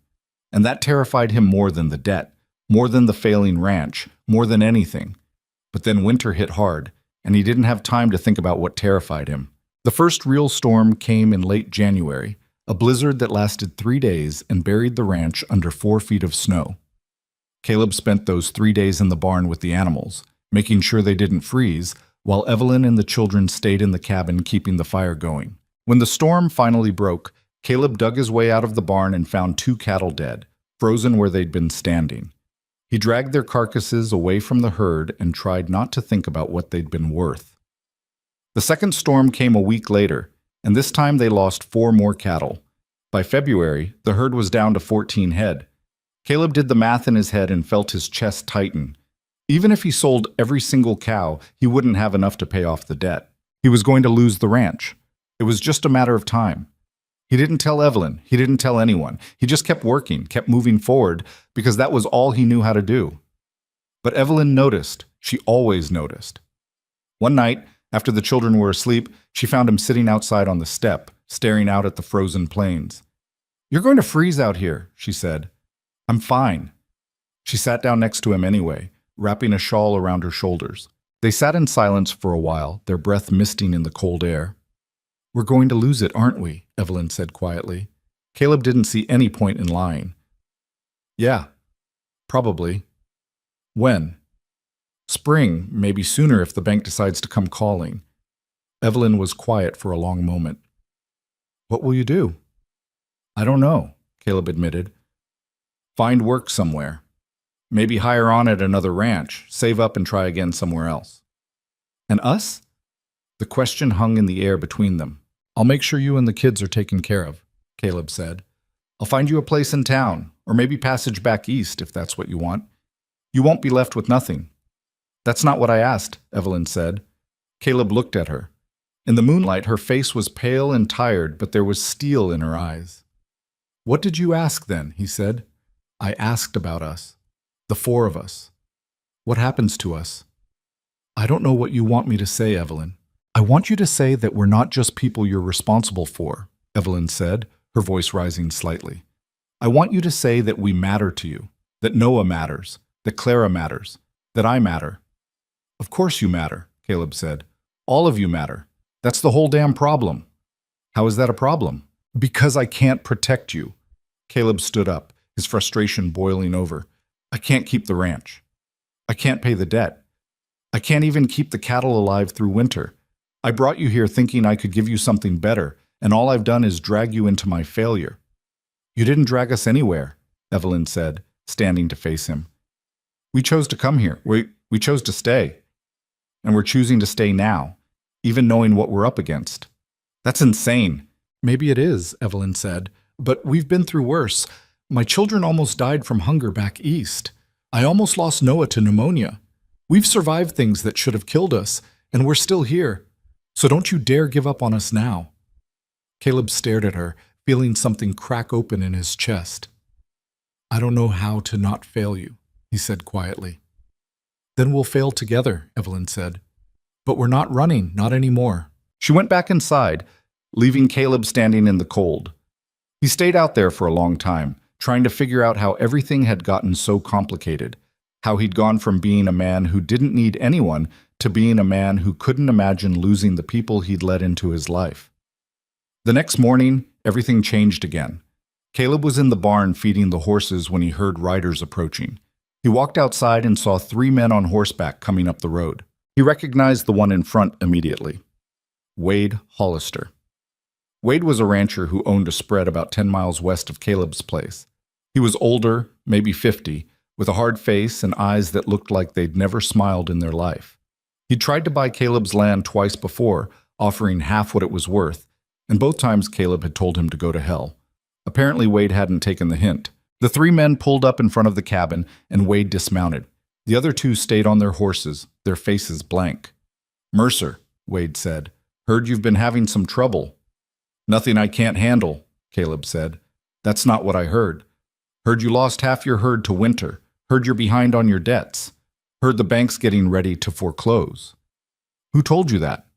And that terrified him more than the debt, more than the failing ranch, more than anything. But then winter hit hard, and he didn't have time to think about what terrified him. The first real storm came in late January, a blizzard that lasted 3 days and buried the ranch under 4 feet of snow. Caleb spent those 3 days in the barn with the animals, making sure they didn't freeze, while Evelyn and the children stayed in the cabin keeping the fire going. When the storm finally broke, Caleb dug his way out of the barn and found 2 cattle dead, frozen where they'd been standing. He dragged their carcasses away from the herd and tried not to think about what they'd been worth. The second storm came a week later, and this time they lost 4 more cattle. By February, the herd was down to 14 head. Caleb did the math in his head and felt his chest tighten. Even if he sold every single cow, he wouldn't have enough to pay off the debt. He was going to lose the ranch. It was just a matter of time. He didn't tell Evelyn. He didn't tell anyone. He just kept working, kept moving forward, because that was all he knew how to do. But Evelyn noticed. She always noticed. One night, after the children were asleep, she found him sitting outside on the step, staring out at the frozen plains. "You're going to freeze out here," she said. "I'm fine." She sat down next to him anyway, wrapping a shawl around her shoulders. They sat in silence for a while, their breath misting in the cold air. "We're going to lose it, aren't we?" Evelyn said quietly. Caleb didn't see any point in lying. "Yeah, probably." "When?" "Spring, maybe sooner if the bank decides to come calling." Evelyn was quiet for a long moment. "What will you do?" "I don't know," Caleb admitted. "Find work somewhere. Maybe hire on at another ranch, save up and try again somewhere else." "And us?" The question hung in the air between them. "I'll make sure you and the kids are taken care of," Caleb said. "I'll find you a place in town, or maybe passage back east if that's what you want. You won't be left with nothing." "That's not what I asked," Evelyn said. Caleb looked at her. In the moonlight, her face was pale and tired, but there was steel in her eyes. "What did you ask then?" he said. "I asked about us. The 4 of us. What happens to us?" "I don't know what you want me to say, Evelyn." "I want you to say that we're not just people you're responsible for," Evelyn said, her voice rising slightly. I want you to say that we matter to you, that Noah matters, that Clara matters, that I matter. Of course you matter, Caleb said. All of you matter. That's the whole damn problem. How is that a problem? Because I can't protect you. Caleb stood up, his frustration boiling over. I can't keep the ranch. I can't pay the debt. I can't even keep the cattle alive through winter. I brought you here thinking I could give you something better, and all I've done is drag you into my failure. You didn't drag us anywhere, Evelyn said, standing to face him. We chose to come here. We chose to stay. And we're choosing to stay now, even knowing what we're up against. That's insane. Maybe it is, Evelyn said, but we've been through worse. My children almost died from hunger back east. I almost lost Noah to pneumonia. We've survived things that should have killed us, and we're still here. So don't you dare give up on us now. Caleb stared at her, feeling something crack open in his chest. I don't know how to not fail you, he said quietly. Then we'll fail together, Evelyn said. But we're not running, not anymore. She went back inside, leaving Caleb standing in the cold. He stayed out there for a long time, trying to figure out how everything had gotten so complicated, how he'd gone from being a man who didn't need anyone to being a man who couldn't imagine losing the people he'd let into his life. The next morning, everything changed again. Caleb was in the barn feeding the horses when he heard riders approaching. He walked outside and saw 3 men on horseback coming up the road. He recognized the one in front immediately. Wade Hollister. Wade was a rancher who owned a spread about 10 miles west of Caleb's place. He was older, maybe 50, with a hard face and eyes that looked like they'd never smiled in their life. He'd tried to buy Caleb's land twice before, offering half what it was worth, and both times Caleb had told him to go to hell. Apparently Wade hadn't taken the hint. The 3 men pulled up in front of the cabin, and Wade dismounted. The other 2 stayed on their horses, their faces blank. Mercer, Wade said, heard you've been having some trouble. Nothing I can't handle, Caleb said. That's not what I heard. Heard you lost half your herd to winter. Heard you're behind on your debts. Heard the bank's getting ready to foreclose. Who told you that?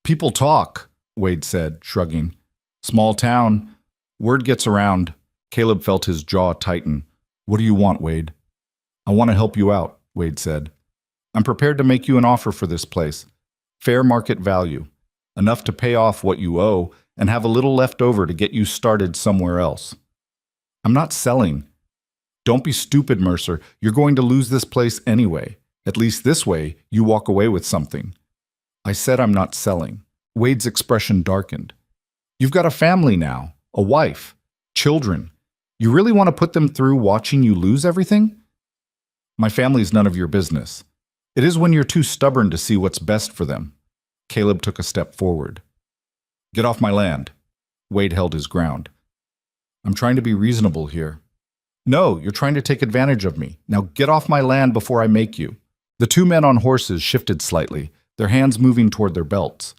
People talk, Wade said, shrugging. Small town. Word gets around. Caleb felt his jaw tighten. What do you want, Wade? I want to help you out, Wade said. I'm prepared to make you an offer for this place. Fair market value. Enough to pay off what you owe and have a little left over to get you started somewhere else. I'm not selling. Don't be stupid, Mercer. You're going to lose this place anyway. At least this way, you walk away with something. I said I'm not selling. Wade's expression darkened. You've got a family now, a wife, children. You really want to put them through watching you lose everything? My family's none of your business. It is when you're too stubborn to see what's best for them. Caleb took a step forward. Get off my land. Wade held his ground. I'm trying to be reasonable here. No, you're trying to take advantage of me. Now get off my land before I make you. The 2 men on horses shifted slightly, their hands moving toward their belts.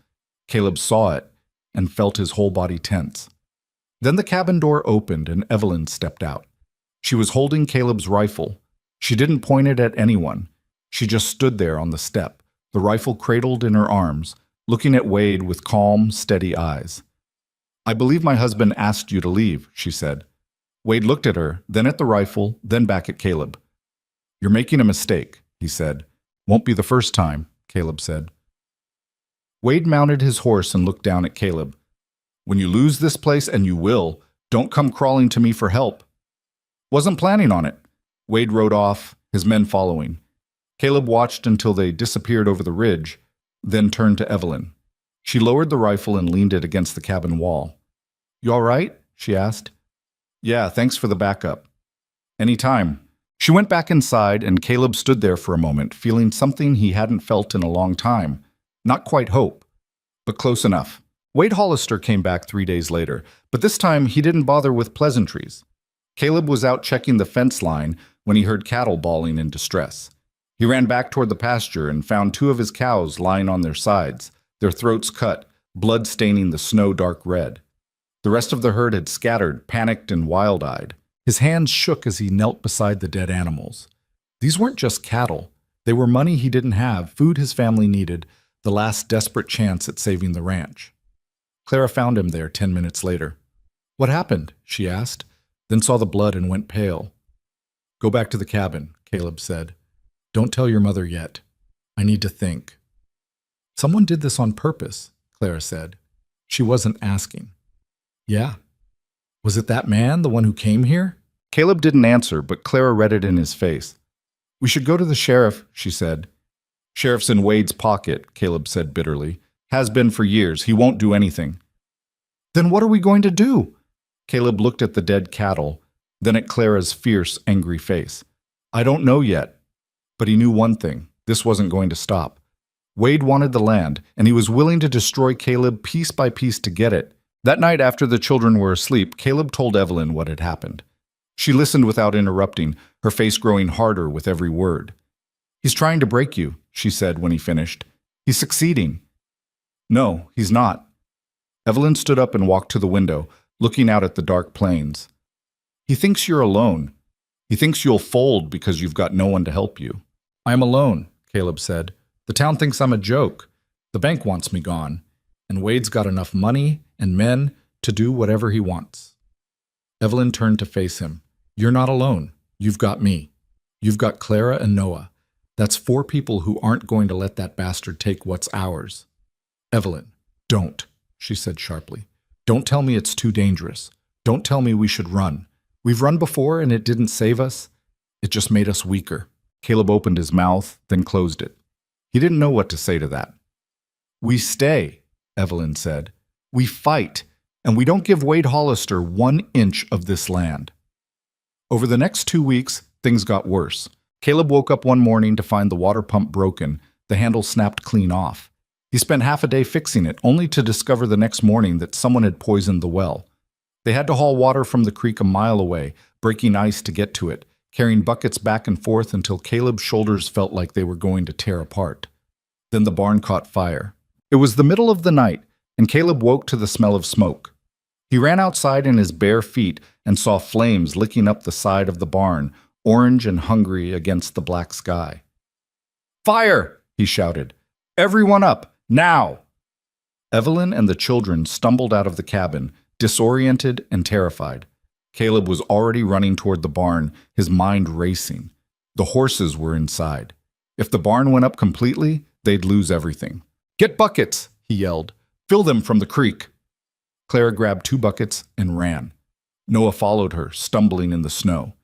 Caleb saw it and felt his whole body tense. Then the cabin door opened and Evelyn stepped out. She was holding Caleb's rifle. She didn't point it at anyone. She just stood there on the step, the rifle cradled in her arms, looking at Wade with calm, steady eyes. I believe my husband asked you to leave, she said. Wade looked at her, then at the rifle, then back at Caleb. You're making a mistake, he said. Won't be the first time, Caleb said. Wade mounted his horse and looked down at Caleb. When you lose this place, and you will, don't come crawling to me for help. Wasn't planning on it. Wade rode off, his men following. Caleb watched until they disappeared over the ridge, then turned to Evelyn. She lowered the rifle and leaned it against the cabin wall. You all right? She asked. Yeah, thanks for the backup. Any time. She went back inside, and Caleb stood there for a moment, feeling something he hadn't felt in a long time. Not quite hope, but close enough. Wade Hollister came back 3 days later, but this time he didn't bother with pleasantries. Caleb was out checking the fence line when he heard cattle bawling in distress. He ran back toward the pasture and found 2 of his cows lying on their sides, their throats cut, blood staining the snow dark red. The rest of the herd had scattered, panicked and wild-eyed. His hands shook as he knelt beside the dead animals. These weren't just cattle. They were money he didn't have, food his family needed, the last desperate chance at saving the ranch. Clara found him there 10 minutes later. What happened? She asked. then saw the blood and went pale. "Go back to the cabin," Caleb said. "Don't tell your mother yet. I need to think." "Someone did this on purpose," Clara said. She wasn't asking. "Yeah. Was it that man, the one who came here?" Caleb didn't answer, but Clara read it in his face. "We should go to the sheriff," she said. "Sheriff's in Wade's pocket," Caleb said bitterly. "Has been for years. He won't do anything." "Then what are we going to do?" Caleb looked at the dead cattle, then at Clara's fierce, angry face. "I don't know yet." But he knew one thing. This wasn't going to stop. Wade wanted the land, and he was willing to destroy Caleb piece by piece to get it. That night after the children were asleep, Caleb told Evelyn what had happened. She listened without interrupting, her face growing harder with every word. "He's trying to break you," she said when he finished. "He's succeeding." "No, he's not." Evelyn stood up and walked to the window, looking out at the dark plains. "He thinks you're alone. He thinks you'll fold because you've got no one to help you." "I am alone," Caleb said. "The town thinks I'm a joke. The bank wants me gone. And Wade's got enough money and men to do whatever he wants." Evelyn turned to face him. "You're not alone. You've got me. You've got Clara and Noah. That's 4 people who aren't going to let that bastard take what's ours." "Evelyn, don't," she said sharply. "Don't tell me it's too dangerous. Don't tell me we should run. We've run before and it didn't save us. It just made us weaker." Caleb opened his mouth, then closed it. He didn't know what to say to that. "We stay," Evelyn said. "We fight, and we don't give Wade Hollister 1 inch of this land." Over the next 2 weeks, things got worse. Caleb woke up one morning to find the water pump broken, the handle snapped clean off. He spent half a day fixing it, only to discover the next morning that someone had poisoned the well. They had to haul water from the creek a mile away, breaking ice to get to it, carrying buckets back and forth until Caleb's shoulders felt like they were going to tear apart. Then the barn caught fire. It was the middle of the night, and Caleb woke to the smell of smoke. He ran outside in his bare feet and saw flames licking up the side of the barn, orange and hungry against the black sky. "Fire!" he shouted. "Everyone up, now!" Evelyn and the children stumbled out of the cabin, disoriented and terrified. Caleb was already running toward the barn, his mind racing. The horses were inside. If the barn went up completely, they'd lose everything. "Get buckets!" he yelled. "Fill them from the creek." Clara grabbed 2 buckets and ran. Noah followed her, stumbling in the snow.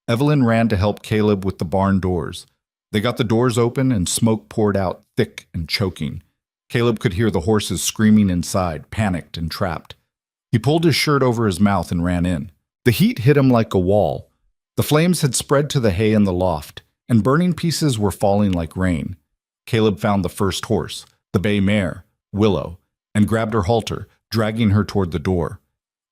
Evelyn ran to help Caleb with the barn doors. They got the doors open and smoke poured out, thick and choking. Caleb could hear the horses screaming inside, panicked and trapped. He pulled his shirt over his mouth and ran in. The heat hit him like a wall. The flames had spread to the hay in the loft, and burning pieces were falling like rain. Caleb found the first horse, the bay mare, Willow, and grabbed her halter, dragging her toward the door.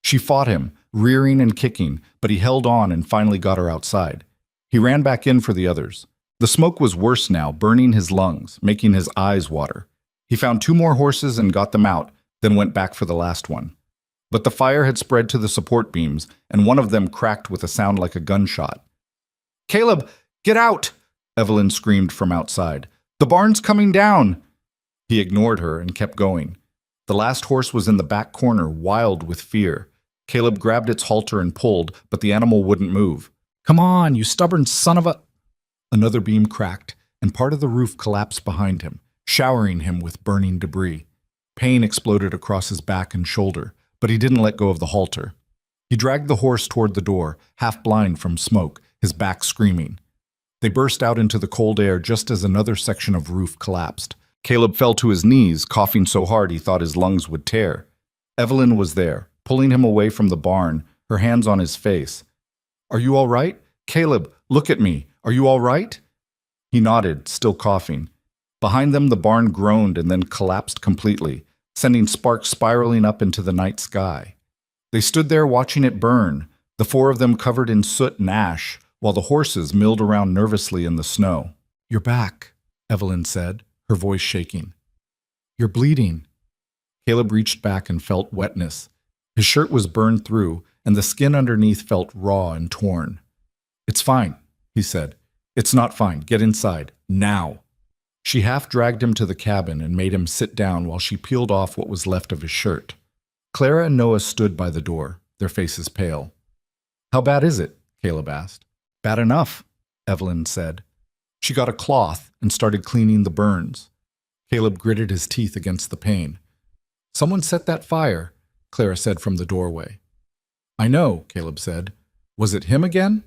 She fought him, rearing and kicking, but he held on and finally got her outside. He ran back in for the others. The smoke was worse now, burning his lungs, making his eyes water. He found 2 more horses and got them out, then went back for the last one. But the fire had spread to the support beams, and one of them cracked with a sound like a gunshot. "Caleb, get out!" Evelyn screamed from outside. "The barn's coming down!" He ignored her and kept going. The last horse was in the back corner, wild with fear. Caleb grabbed its halter and pulled, but the animal wouldn't move. "Come on, you stubborn son of a—" Another beam cracked, and part of the roof collapsed behind him, showering him with burning debris. Pain exploded across his back and shoulder, but he didn't let go of the halter. He dragged the horse toward the door, half blind from smoke, his back screaming. They burst out into the cold air just as another section of roof collapsed. Caleb fell to his knees, coughing so hard he thought his lungs would tear. Evelyn was there, pulling him away from the barn, her hands on his face. "Are you all right? Caleb, look at me. Are you all right?" He nodded, still coughing. Behind them, the barn groaned and then collapsed completely, sending sparks spiraling up into the night sky. They stood there watching it burn, the 4 of them covered in soot and ash, while the horses milled around nervously in the snow. "You're back," Evelyn said, her voice shaking. "You're bleeding." Caleb reached back and felt wetness. His shirt was burned through, and the skin underneath felt raw and torn. "It's fine," he said. "It's not fine. Get inside. Now." She half dragged him to the cabin and made him sit down while she peeled off what was left of his shirt. Clara and Noah stood by the door, their faces pale. How bad is it? Caleb asked. Bad enough, Evelyn said. She got a cloth and started cleaning the burns. Caleb gritted his teeth against the pain. Someone set that fire, Clara said from the doorway. I know, Caleb said. Was it him again?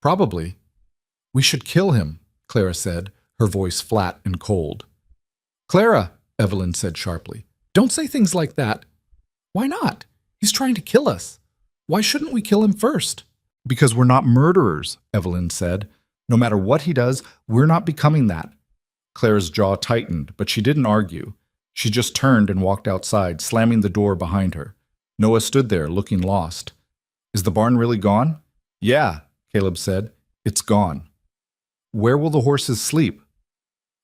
Probably. We should kill him, Clara said, her voice flat and cold. Clara, Evelyn said sharply, don't say things like that. Why not? He's trying to kill us. Why shouldn't we kill him first? Because we're not murderers, Evelyn said. No matter what he does, we're not becoming that. Clara's jaw tightened, but she didn't argue. She just turned and walked outside, slamming the door behind her. Noah stood there, looking lost. Is the barn really gone? Yeah, Caleb said. It's gone. Where will the horses sleep?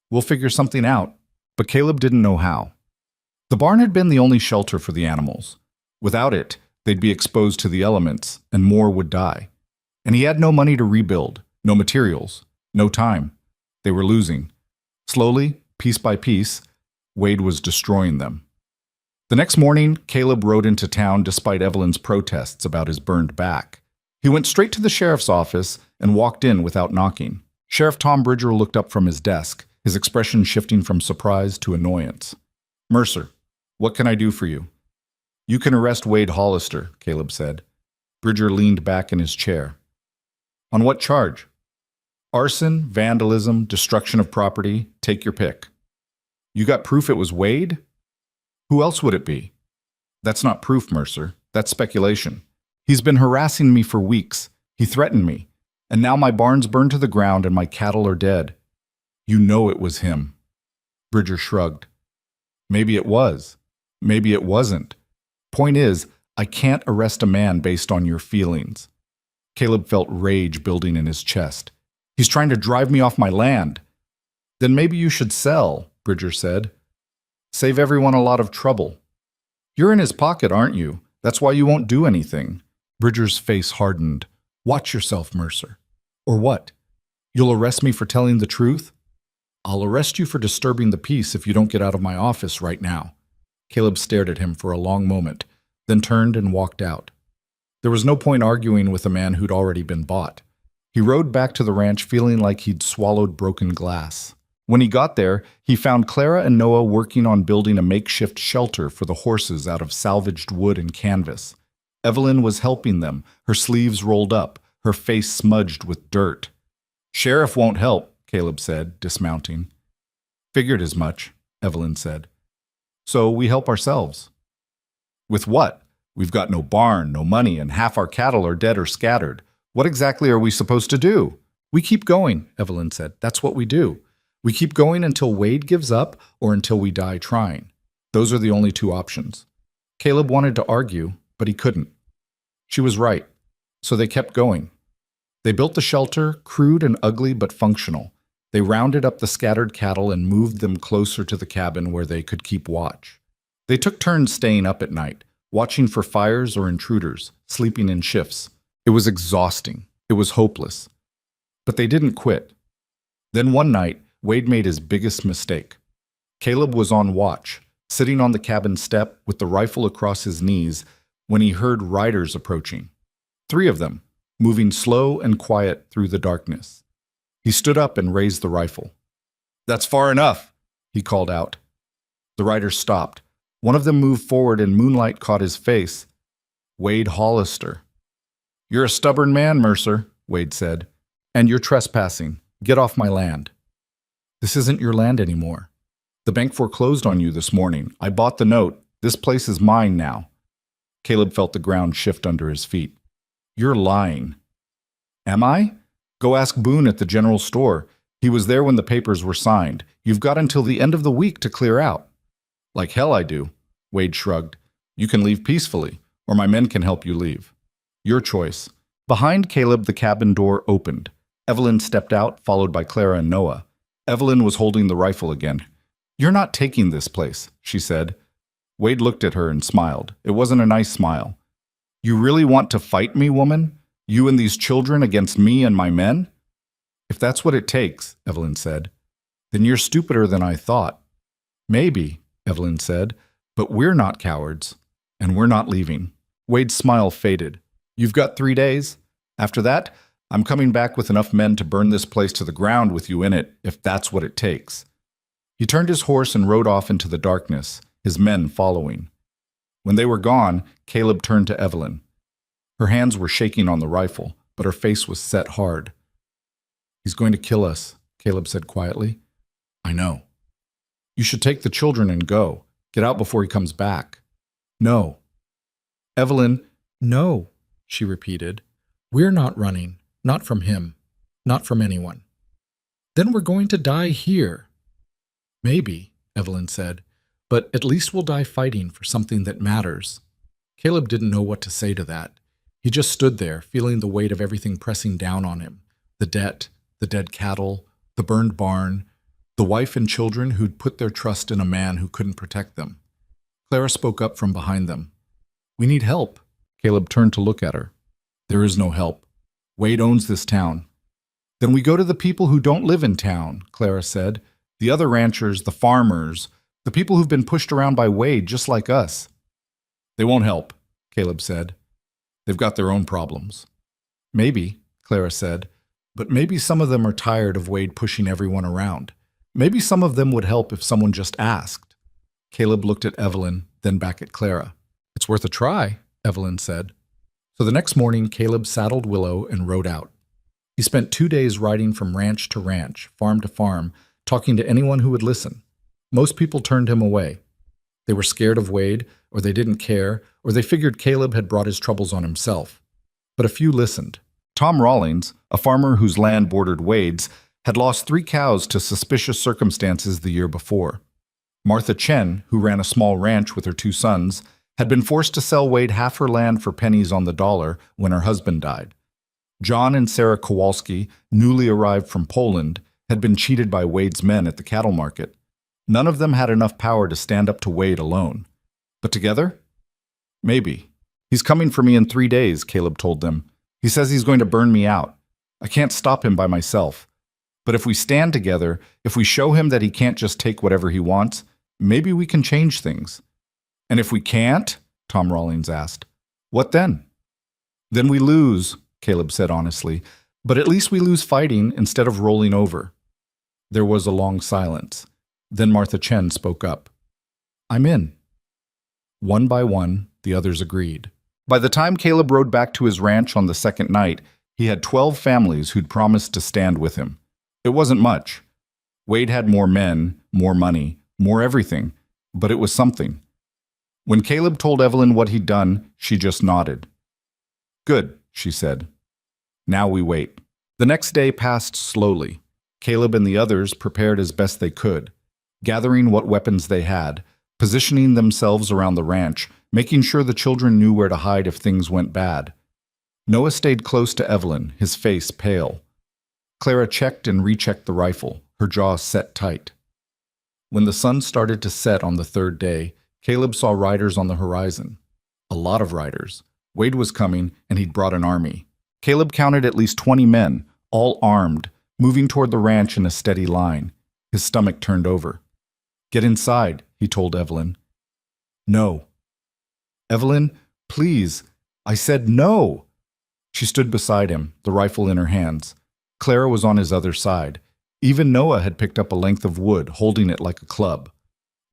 We'll figure something out. But Caleb didn't know how. The barn had been the only shelter for the animals. Without it, they'd be exposed to the elements, and more would die. And he had no money to rebuild, no materials, no time. They were losing. Slowly, piece by piece, Wade was destroying them. The next morning, Caleb rode into town despite Evelyn's protests about his burned back. He went straight to the sheriff's office and walked in without knocking. Sheriff Tom Bridger looked up from his desk, his expression shifting from surprise to annoyance. Mercer, what can I do for you? You can arrest Wade Hollister, Caleb said. Bridger leaned back in his chair. On what charge? Arson, vandalism, destruction of property, take your pick. You got proof it was Wade? Who else would it be? That's not proof, Mercer. That's speculation. He's been harassing me for weeks. He threatened me. And now my barn's burned to the ground and my cattle are dead. You know it was him. Bridger shrugged. Maybe it was. Maybe it wasn't. Point is, I can't arrest a man based on your feelings. Caleb felt rage building in his chest. He's trying to drive me off my land. Then maybe you should sell, Bridger said. Save everyone a lot of trouble. You're in his pocket, aren't you? That's why you won't do anything. Bridger's face hardened. Watch yourself, Mercer. Or what? You'll arrest me for telling the truth? I'll arrest you for disturbing the peace if you don't get out of my office right now. Caleb stared at him for a long moment, then turned and walked out. There was no point arguing with a man who'd already been bought. He rode back to the ranch feeling like he'd swallowed broken glass. When he got there, he found Clara and Noah working on building a makeshift shelter for the horses out of salvaged wood and canvas. Evelyn was helping them, her sleeves rolled up, her face smudged with dirt. Sheriff won't help, Caleb said, dismounting. Figured as much, Evelyn said. So we help ourselves. With what? We've got no barn, no money, and half our cattle are dead or scattered. What exactly are we supposed to do? We keep going, Evelyn said. That's what we do. We keep going until Wade gives up or until we die trying. Those are the only two options. Caleb wanted to argue, but he couldn't. She was right. So they kept going. They built the shelter, crude and ugly but functional. They rounded up the scattered cattle and moved them closer to the cabin where they could keep watch. They took turns staying up at night, watching for fires or intruders, sleeping in shifts. It was exhausting. It was hopeless. But they didn't quit. Then one night, Wade made his biggest mistake. Caleb was on watch, sitting on the cabin step with the rifle across his knees when he heard riders approaching. 3 of them, moving slow and quiet through the darkness. He stood up and raised the rifle. That's far enough, he called out. The riders stopped. One of them moved forward and moonlight caught his face. Wade Hollister. You're a stubborn man, Mercer, Wade said. And you're trespassing. Get off my land. This isn't your land anymore. The bank foreclosed on you this morning. I bought the note. This place is mine now. Caleb felt the ground shift under his feet. You're lying. Am I? Go ask Boone at the general store. He was there when the papers were signed. You've got until the end of the week to clear out. Like hell I do, Wade shrugged. You can leave peacefully, or my men can help you leave. Your choice. Behind Caleb, the cabin door opened. Evelyn stepped out, followed by Clara and Noah. Evelyn was holding the rifle again. You're not taking this place, she said. Wade looked at her and smiled. It wasn't a nice smile. You really want to fight me, woman? You and these children against me and my men? If that's what it takes, Evelyn said, then you're stupider than I thought. Maybe, Evelyn said, but we're not cowards, and we're not leaving. Wade's smile faded. You've got 3 days. After that, I'm coming back with enough men to burn this place to the ground with you in it, if that's what it takes." He turned his horse and rode off into the darkness, his men following. When they were gone, Caleb turned to Evelyn. Her hands were shaking on the rifle, but her face was set hard. "He's going to kill us," Caleb said quietly. "I know." "You should take the children and go. Get out before he comes back." "No." "Evelyn." "No," she repeated. "We're not running. Not from him. Not from anyone." "Then we're going to die here." "Maybe," Evelyn said, "but at least we'll die fighting for something that matters." Caleb didn't know what to say to that. He just stood there, feeling the weight of everything pressing down on him. The debt, the dead cattle, the burned barn, the wife and children who'd put their trust in a man who couldn't protect them. Clara spoke up from behind them. "We need help." Caleb turned to look at her. "There is no help. Wade owns this town." "Then we go to the people who don't live in town," Clara said. "The other ranchers, the farmers, the people who've been pushed around by Wade just like us." "They won't help," Caleb said. "They've got their own problems." "Maybe," Clara said, "but maybe some of them are tired of Wade pushing everyone around. Maybe some of them would help if someone just asked." Caleb looked at Evelyn, then back at Clara. "It's worth a try," Evelyn said. So the next morning, Caleb saddled Willow and rode out. He spent 2 days riding from ranch to ranch, farm to farm, talking to anyone who would listen. Most people turned him away. They were scared of Wade, or they didn't care, or they figured Caleb had brought his troubles on himself. But a few listened. Tom Rawlings, a farmer whose land bordered Wade's, had lost 3 cows to suspicious circumstances the year before. Martha Chen, who ran a small ranch with her 2 sons, had been forced to sell Wade half her land for pennies on the dollar when her husband died. John and Sarah Kowalski, newly arrived from Poland, had been cheated by Wade's men at the cattle market. None of them had enough power to stand up to Wade alone. But together? Maybe. "He's coming for me in 3 days, Caleb told them. "He says he's going to burn me out. I can't stop him by myself. But if we stand together, if we show him that he can't just take whatever he wants, maybe we can change things." "And if we can't?" Tom Rawlings asked. "What then?" "Then we lose," Caleb said honestly. "But at least we lose fighting instead of rolling over." There was a long silence. Then Martha Chen spoke up. "I'm in." One by one, the others agreed. By the time Caleb rode back to his ranch on the second night, he had 12 families who'd promised to stand with him. It wasn't much. Wade had more men, more money, more everything, but it was something. When Caleb told Evelyn what he'd done, she just nodded. "Good," she said. "Now we wait." The next day passed slowly. Caleb and the others prepared as best they could, gathering what weapons they had, positioning themselves around the ranch, making sure the children knew where to hide if things went bad. Noah stayed close to Evelyn, his face pale. Clara checked and rechecked the rifle, her jaw set tight. When the sun started to set on the 3rd day, Caleb saw riders on the horizon. A lot of riders. Wade was coming, and he'd brought an army. Caleb counted at least 20 men, all armed, moving toward the ranch in a steady line. His stomach turned over. "Get inside," he told Evelyn. "No." "Evelyn, please." "I said no." She stood beside him, the rifle in her hands. Clara was on his other side. Even Noah had picked up a length of wood, holding it like a club.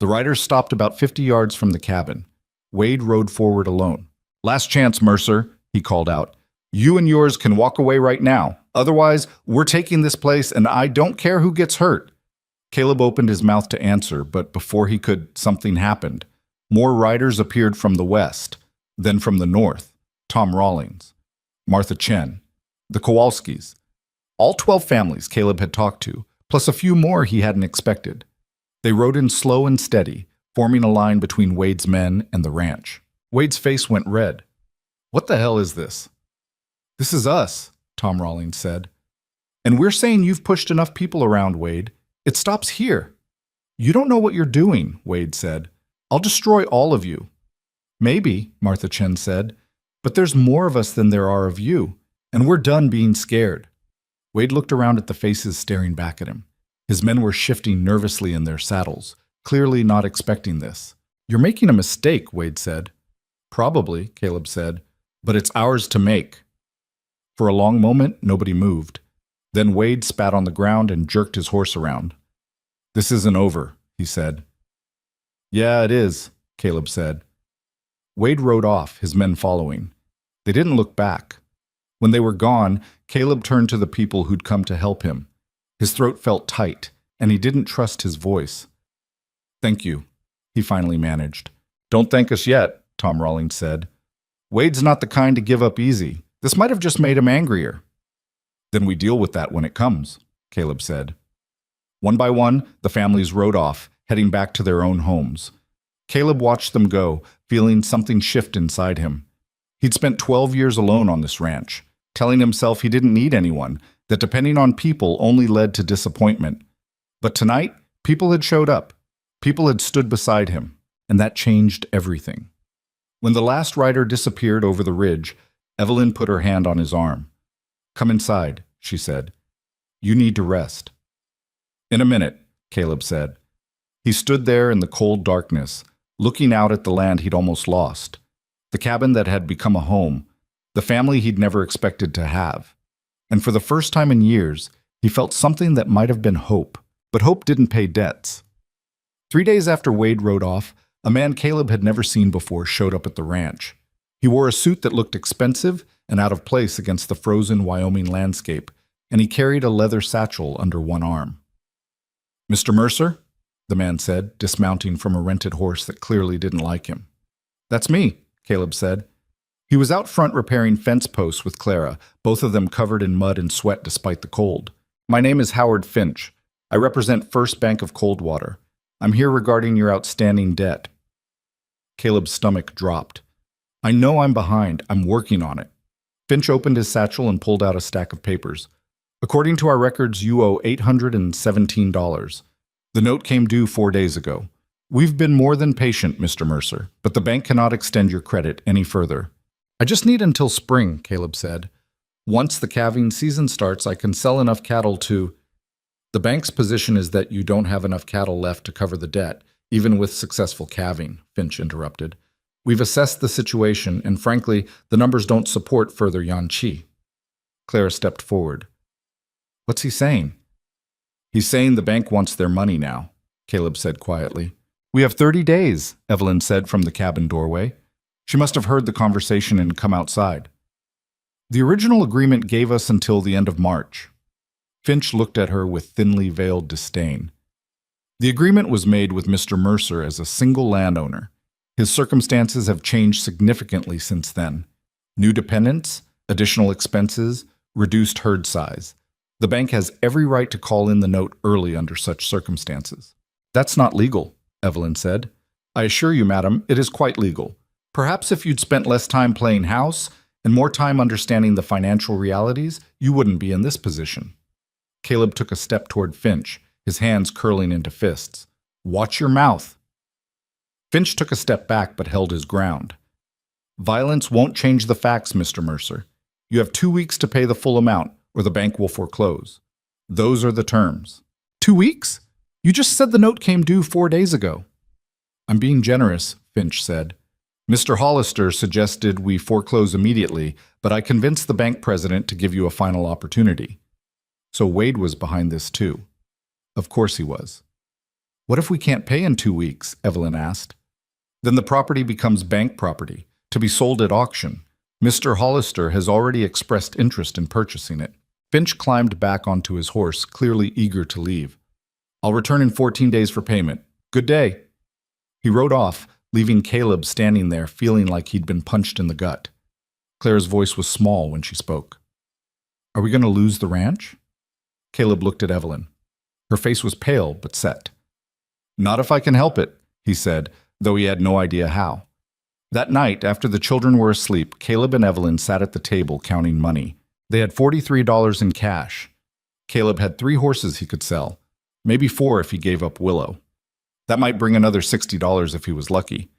The riders stopped about 50 yards from the cabin. Wade rode forward alone. "Last chance, Mercer," he called out. "You and yours can walk away right now. Otherwise, we're taking this place, and I don't care who gets hurt." Caleb opened his mouth to answer, but before he could, something happened. More riders appeared from the west, then from the north. Tom Rawlings, Martha Chen, the Kowalskis. All 12 families Caleb had talked to, plus a few more he hadn't expected. They rode in slow and steady, forming a line between Wade's men and the ranch. Wade's face went red. "What the hell is this?" "This is us," Tom Rawlings said. "And we're saying you've pushed enough people around, Wade. It stops here." "You don't know what you're doing," Wade said. "I'll destroy all of you." "Maybe," Martha Chen said, "but there's more of us than there are of you, and we're done being scared." Wade looked around at the faces staring back at him. His men were shifting nervously in their saddles, clearly not expecting this. "You're making a mistake," Wade said. "Probably," Caleb said, "but it's ours to make." For a long moment, nobody moved. Then Wade spat on the ground and jerked his horse around. "This isn't over," he said. "Yeah, it is," Caleb said. Wade rode off, his men following. They didn't look back. When they were gone, Caleb turned to the people who'd come to help him. His throat felt tight, and he didn't trust his voice. "Thank you," he finally managed. "Don't thank us yet," Tom Rawlings said. "Wade's not the kind to give up easy. This might have just made him angrier." "Then we deal with that when it comes," Caleb said. One by one, the families rode off, heading back to their own homes. Caleb watched them go, feeling something shift inside him. He'd spent 12 years alone on this ranch, telling himself he didn't need anyone, that depending on people only led to disappointment. But tonight, people had showed up. People had stood beside him, and that changed everything. When the last rider disappeared over the ridge, Evelyn put her hand on his arm. "Come inside," she said. "You need to rest." "In a minute," Caleb said. He stood there in the cold darkness, looking out at the land he'd almost lost, the cabin that had become a home, the family he'd never expected to have. And for the first time in years, he felt something that might have been hope, but hope didn't pay debts. 3 days after Wade rode off, a man Caleb had never seen before showed up at the ranch. He wore a suit that looked expensive and out of place against the frozen Wyoming landscape, and he carried a leather satchel under one arm. "Mr. Mercer?" the man said, dismounting from a rented horse that clearly didn't like him. "That's me," Caleb said. He was out front repairing fence posts with Clara, both of them covered in mud and sweat despite the cold. "My name is Howard Finch. I represent First Bank of Coldwater. I'm here regarding your outstanding debt." Caleb's stomach dropped. "I know I'm behind. I'm working on it." Finch opened his satchel and pulled out a stack of papers. "According to our records, you owe $817. The note came due 4 days ago. We've been more than patient, Mr. Mercer, but the bank cannot extend your credit any further." "I just need until spring," Caleb said. "Once the calving season starts, I can sell enough cattle to—" "The bank's position is that you don't have enough cattle left to cover the debt, even with successful calving," Finch interrupted. "We've assessed the situation, and frankly, the numbers don't support further yanchi." Clara stepped forward. "What's he saying?" "He's saying the bank wants their money now," Caleb said quietly. "We have 30 days, Evelyn said from the cabin doorway. She must have heard the conversation and come outside. "The original agreement gave us until the end of March." Finch looked at her with thinly veiled disdain. "The agreement was made with Mr. Mercer as a single landowner. His circumstances have changed significantly since then. New dependents, additional expenses, reduced herd size. The bank has every right to call in the note early under such circumstances." "That's not legal," Evelyn said. "I assure you, madam, it is quite legal. Perhaps if you'd spent less time playing house and more time understanding the financial realities, you wouldn't be in this position." Caleb took a step toward Finch, his hands curling into fists. "Watch your mouth." Finch took a step back but held his ground. "Violence won't change the facts, Mr. Mercer. You have 2 weeks to pay the full amount, or the bank will foreclose. Those are the terms." "2 weeks? You just said the note came due 4 days ago." "I'm being generous," Finch said. "Mr. Hollister suggested we foreclose immediately, but I convinced the bank president to give you a final opportunity." So Wade was behind this too. Of course he was. "What if we can't pay in 2 weeks?" Evelyn asked. "Then the property becomes bank property, to be sold at auction. Mr. Hollister has already expressed interest in purchasing it." Finch climbed back onto his horse, clearly eager to leave. "I'll return in 14 days for payment. Good day." He rode off, leaving Caleb standing there feeling like he'd been punched in the gut. Claire's voice was small when she spoke. "Are we going to lose the ranch?" Caleb looked at Evelyn. Her face was pale but set. "Not if I can help it," he said, though he had no idea how. That night, after the children were asleep, Caleb and Evelyn sat at the table counting money. They had $43 in cash. Caleb had 3 horses he could sell, maybe 4 if he gave up Willow. That might bring another $60 if he was lucky.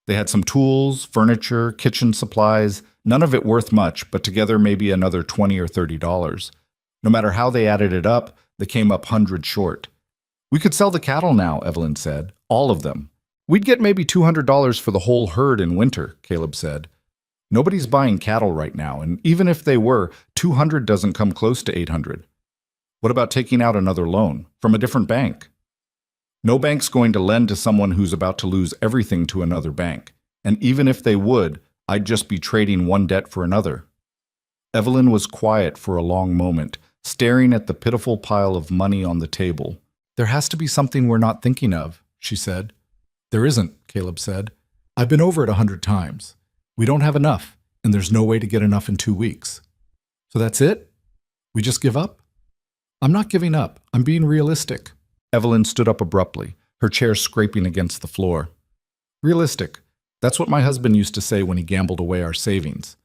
They had some tools, furniture, kitchen supplies, none of it worth much, but together maybe another $20 or $30. No matter how they added it up, they came up hundreds short. "We could sell the cattle now," Evelyn said. "All of them. We'd get maybe $200 for the whole herd in winter," Caleb said. Nobody's buying cattle right now, and even if they were, 200 doesn't come close to 800. What about taking out another loan from a different bank? No bank's going to lend to someone who's about to lose everything to another bank. And even if they would, I'd just be trading one debt for another. Evelyn was quiet for a long moment, staring at the pitiful pile of money on the table. There has to be something we're not thinking of, she said. There isn't, Caleb said. I've been over it 100 times. We don't have enough, and there's no way to get enough in 2 weeks. So that's it? We just give up? I'm not giving up. I'm being realistic. Evelyn stood up abruptly, her chair scraping against the floor. Realistic. That's what my husband used to say when he gambled away our savings.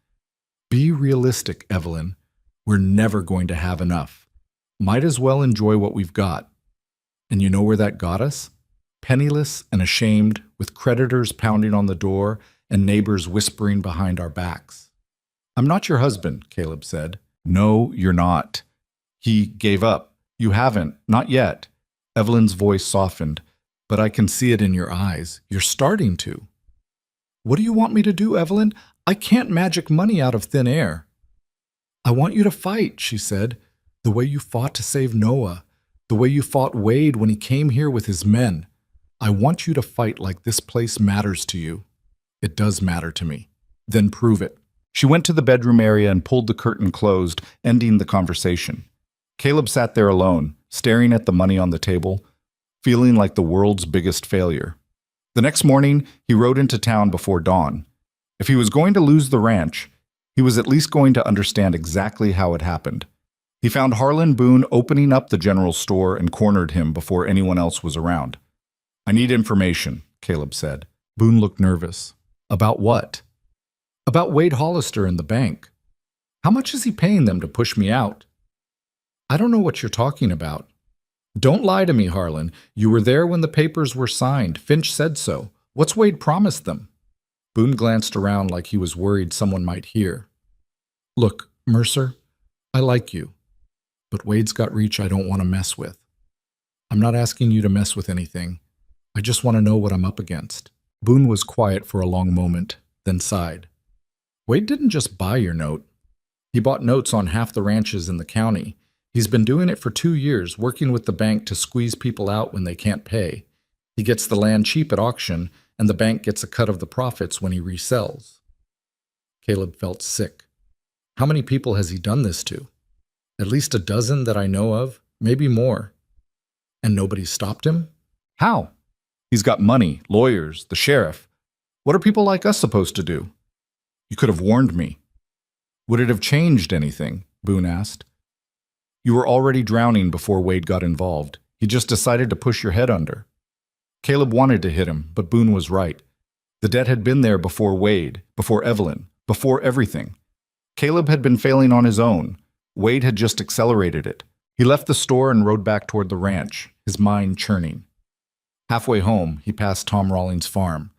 Be realistic, Evelyn. We're never going to have enough. Might as well enjoy what we've got. And you know where that got us? Penniless and ashamed, with creditors pounding on the door and neighbors whispering behind our backs. I'm not your husband, Caleb said. No, you're not. He gave up. You haven't. Not yet. Evelyn's voice softened. But I can see it in your eyes. You're starting to. What do you want me to do, Evelyn? I can't magic money out of thin air. I want you to fight, she said. The way you fought to save Noah. The way you fought Wade when he came here with his men. I want you to fight like this place matters to you. It does matter to me. Then prove it. She went to the bedroom area and pulled the curtain closed, ending the conversation. Caleb sat there alone, staring at the money on the table, feeling like the world's biggest failure. The next morning, he rode into town before dawn. If he was going to lose the ranch, he was at least going to understand exactly how it happened. He found Harlan Boone opening up the general store and cornered him before anyone else was around. I need information, Caleb said. Boone looked nervous. About what? About Wade Hollister and the bank. How much is he paying them to push me out? I don't know what you're talking about. Don't lie to me, Harlan. You were there when the papers were signed. Finch said so. What's Wade promised them? Boone glanced around like he was worried someone might hear. Look, Mercer, I like you, but Wade's got reach I don't want to mess with. I'm not asking you to mess with anything. I just want to know what I'm up against. Boone was quiet for a long moment, then sighed. Wade didn't just buy your note. He bought notes on half the ranches in the county. He's been doing it for 2 years, working with the bank to squeeze people out when they can't pay. He gets the land cheap at auction, and the bank gets a cut of the profits when he resells. Caleb felt sick. How many people has he done this to? At least a dozen that I know of, maybe more. And nobody stopped him? How? He's got money, lawyers, the sheriff. What are people like us supposed to do? You could have warned me. Would it have changed anything? Boone asked. You were already drowning before Wade got involved. He just decided to push your head under. Caleb wanted to hit him, but Boone was right. The debt had been there before Wade, before Evelyn, before everything. Caleb had been failing on his own. Wade had just accelerated it. He left the store and rode back toward the ranch, his mind churning. Halfway home, he passed Tom Rawlings' farm.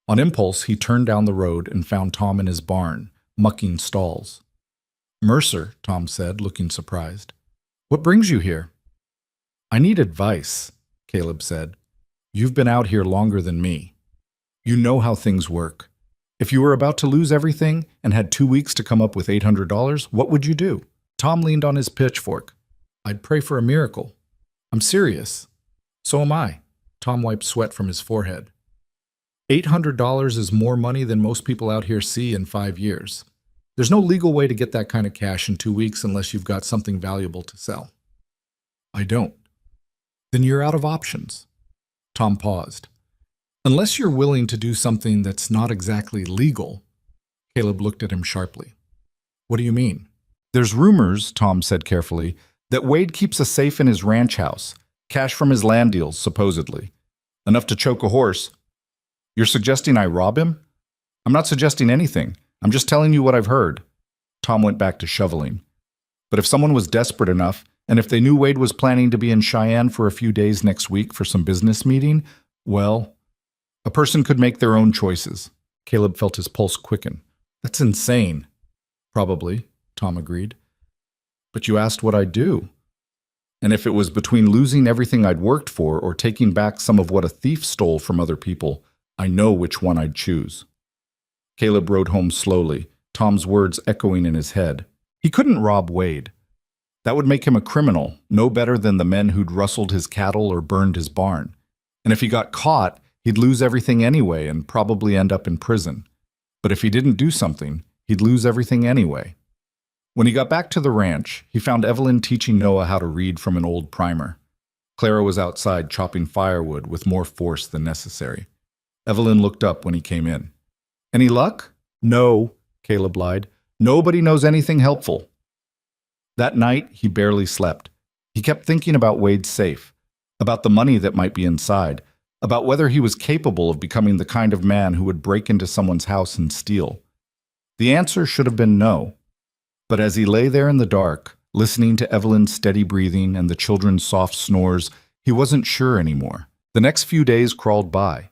On impulse, he turned down the road and found Tom in his barn, mucking stalls. Mercer, Tom said, looking surprised. What brings you here? I need advice, Caleb said. You've been out here longer than me. You know how things work. If you were about to lose everything and had 2 weeks to come up with $800, what would you do? Tom leaned on his pitchfork. I'd pray for a miracle. I'm serious. So am I. Tom wiped sweat from his forehead. $800 is more money than most people out here see in 5 years. There's no legal way to get that kind of cash in 2 weeks unless you've got something valuable to sell. I don't. Then you're out of options. Tom paused. Unless you're willing to do something that's not exactly legal. Caleb looked at him sharply. What do you mean? There's rumors, Tom said carefully, that Wade keeps a safe in his ranch house, cash from his land deals, supposedly. Enough to choke a horse. You're suggesting I rob him? I'm not suggesting anything. I'm just telling you what I've heard. Tom went back to shoveling. But if someone was desperate enough, and if they knew Wade was planning to be in Cheyenne for a few days next week for some business meeting, well, a person could make their own choices. Caleb felt his pulse quicken. That's insane. Probably, Tom agreed. But you asked what I'd do. And if it was between losing everything I'd worked for or taking back some of what a thief stole from other people, I know which one I'd choose. Caleb rode home slowly, Tom's words echoing in his head. He couldn't rob Wade. That would make him a criminal, no better than the men who'd rustled his cattle or burned his barn. And if he got caught, he'd lose everything anyway and probably end up in prison. But if he didn't do something, he'd lose everything anyway. When he got back to the ranch, he found Evelyn teaching Noah how to read from an old primer. Clara was outside chopping firewood with more force than necessary. Evelyn looked up when he came in. "Any luck?" "No," Caleb lied. "Nobody knows anything helpful." That night, he barely slept. He kept thinking about Wade's safe, about the money that might be inside, about whether he was capable of becoming the kind of man who would break into someone's house and steal. The answer should have been no. But as he lay there in the dark, listening to Evelyn's steady breathing and the children's soft snores, he wasn't sure anymore. The next few days crawled by.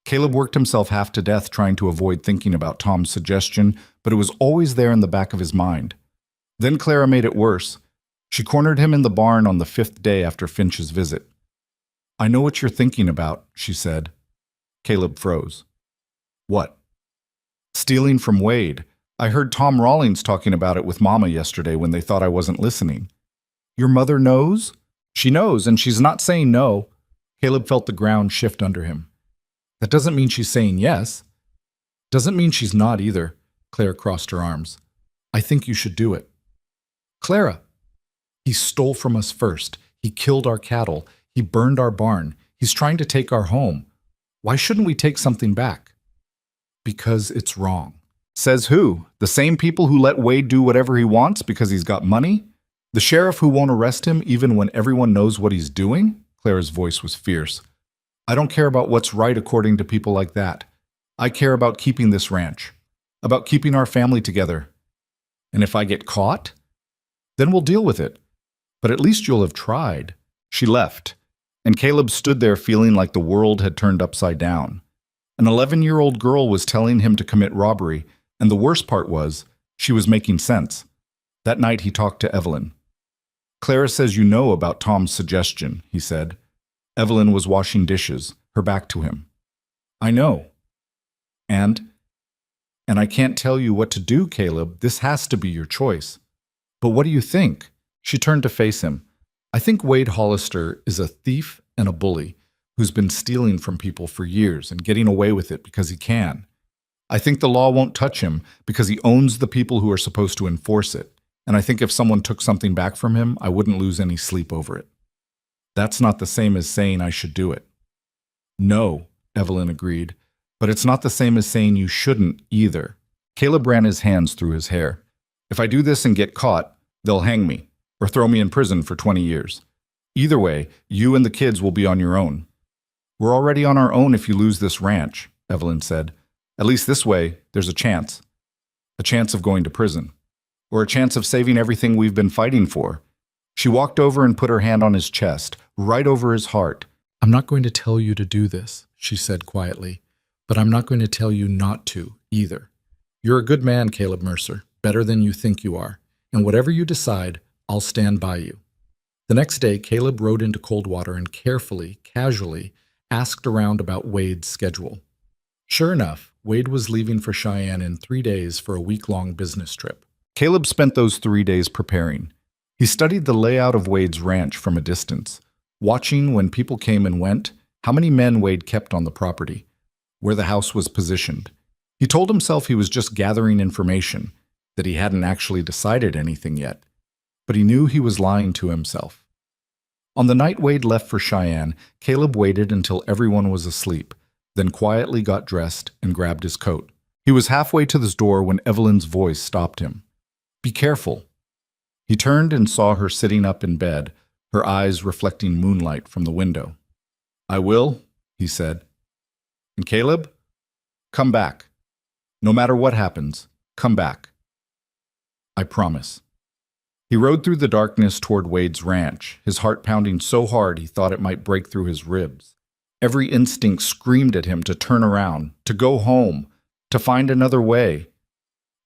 Caleb worked himself half to death trying to avoid thinking about Tom's suggestion, but it was always there in the back of his mind. Then Clara made it worse. She cornered him in the barn on the 5th day after Finch's visit. "I know what you're thinking about," she said. Caleb froze. "What?" "Stealing from Wade. I heard Tom Rawlings talking about it with Mama yesterday when they thought I wasn't listening." "Your mother knows?" "She knows, and she's not saying no." Caleb felt the ground shift under him. "That doesn't mean she's saying yes." "Doesn't mean she's not either." Claire crossed her arms. "I think you should do it." "Clara!" "He stole from us first. He killed our cattle. He burned our barn. He's trying to take our home. Why shouldn't we take something back?" "Because it's wrong." "Says who? The same people who let Wade do whatever he wants because he's got money? The sheriff who won't arrest him even when everyone knows what he's doing?" Clara's voice was fierce. "I don't care about what's right according to people like that. I care about keeping this ranch, about keeping our family together. And if I get caught, then we'll deal with it. But at least you'll have tried." She left, and Caleb stood there feeling like the world had turned upside down. An 11-year-old girl was telling him to commit robbery, and the worst part was, she was making sense. That night he talked to Evelyn. "Clara says you know about Tom's suggestion," he said. Evelyn was washing dishes, her back to him. "I know." And I can't tell you what to do, Caleb. This has to be your choice." "But what do you think?" She turned to face him. "I think Wade Hollister is a thief and a bully who's been stealing from people for years and getting away with it because he can. I think the law won't touch him because he owns the people who are supposed to enforce it. And I think if someone took something back from him, I wouldn't lose any sleep over it." "That's not the same as saying I should do it." "No," Evelyn agreed, "but it's not the same as saying you shouldn't either." Caleb ran his hands through his hair. "If I do this and get caught, they'll hang me or throw me in prison for 20 years. Either way, you and the kids will be on your own." "We're already on our own if you lose this ranch," Evelyn said. "At least this way, there's a chance. A chance of going to prison. Or a chance of saving everything we've been fighting for." She walked over and put her hand on his chest, right over his heart. "I'm not going to tell you to do this," she said quietly, "but I'm not going to tell you not to, either. You're a good man, Caleb Mercer, better than you think you are, and whatever you decide, I'll stand by you." The next day, Caleb rode into Coldwater and carefully, casually, asked around about Wade's schedule. Sure enough, Wade was leaving for Cheyenne in 3 days for a week-long business trip. Caleb spent those 3 days preparing. He studied the layout of Wade's ranch from a distance, watching when people came and went, how many men Wade kept on the property, where the house was positioned. He told himself he was just gathering information, that he hadn't actually decided anything yet, but he knew he was lying to himself. On the night Wade left for Cheyenne, Caleb waited until everyone was asleep, then quietly got dressed and grabbed his coat. He was halfway to the door when Evelyn's voice stopped him. "Be careful." He turned and saw her sitting up in bed, her eyes reflecting moonlight from the window. "I will," he said. "And Caleb, come back. No matter what happens, come back. I promise." He rode through the darkness toward Wade's ranch, his heart pounding so hard he thought it might break through his ribs. Every instinct screamed at him to turn around, to go home, to find another way.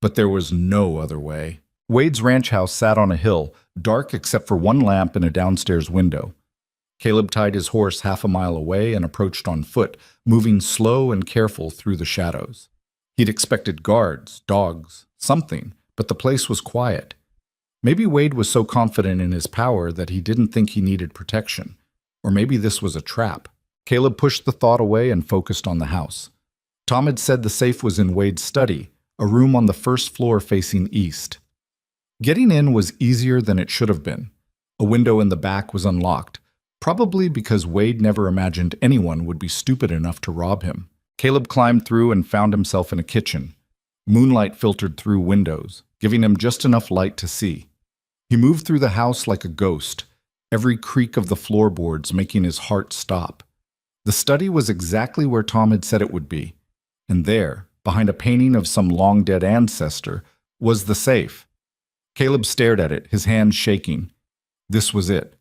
But there was no other way. Wade's ranch house sat on a hill, dark except for one lamp in a downstairs window. Caleb tied his horse half a mile away and approached on foot, moving slow and careful through the shadows. He'd expected guards, dogs, something, but the place was quiet. Maybe Wade was so confident in his power that he didn't think he needed protection. Or maybe this was a trap. Caleb pushed the thought away and focused on the house. Tom had said the safe was in Wade's study, a room on the first floor facing east. Getting in was easier than it should have been. A window in the back was unlocked, probably because Wade never imagined anyone would be stupid enough to rob him. Caleb climbed through and found himself in a kitchen. Moonlight filtered through windows, giving him just enough light to see. He moved through the house like a ghost, every creak of the floorboards making his heart stop. The study was exactly where Tom had said it would be, and there, behind a painting of some long-dead ancestor, was the safe. Caleb stared at it, his hands shaking. This was it.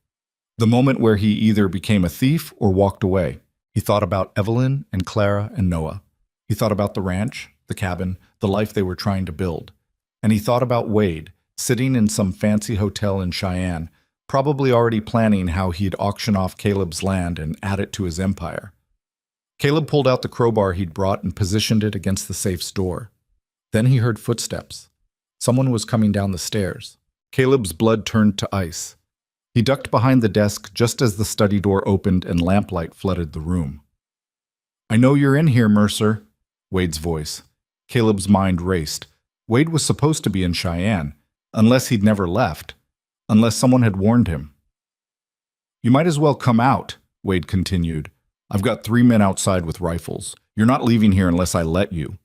The moment where he either became a thief or walked away. He thought about Evelyn and Clara and Noah. He thought about the ranch, the cabin, the life they were trying to build. And he thought about Wade, sitting in some fancy hotel in Cheyenne, probably already planning how he'd auction off Caleb's land and add it to his empire. Caleb pulled out the crowbar he'd brought and positioned it against the safe's door. Then he heard footsteps. Someone was coming down the stairs. Caleb's blood turned to ice. He ducked behind the desk just as the study door opened and lamplight flooded the room. "I know you're in here, Mercer," Wade's voice. Caleb's mind raced. Wade was supposed to be in Cheyenne, unless he'd never left, unless someone had warned him. "You might as well come out," Wade continued. "I've got 3 men outside with rifles. You're not leaving here unless I let you."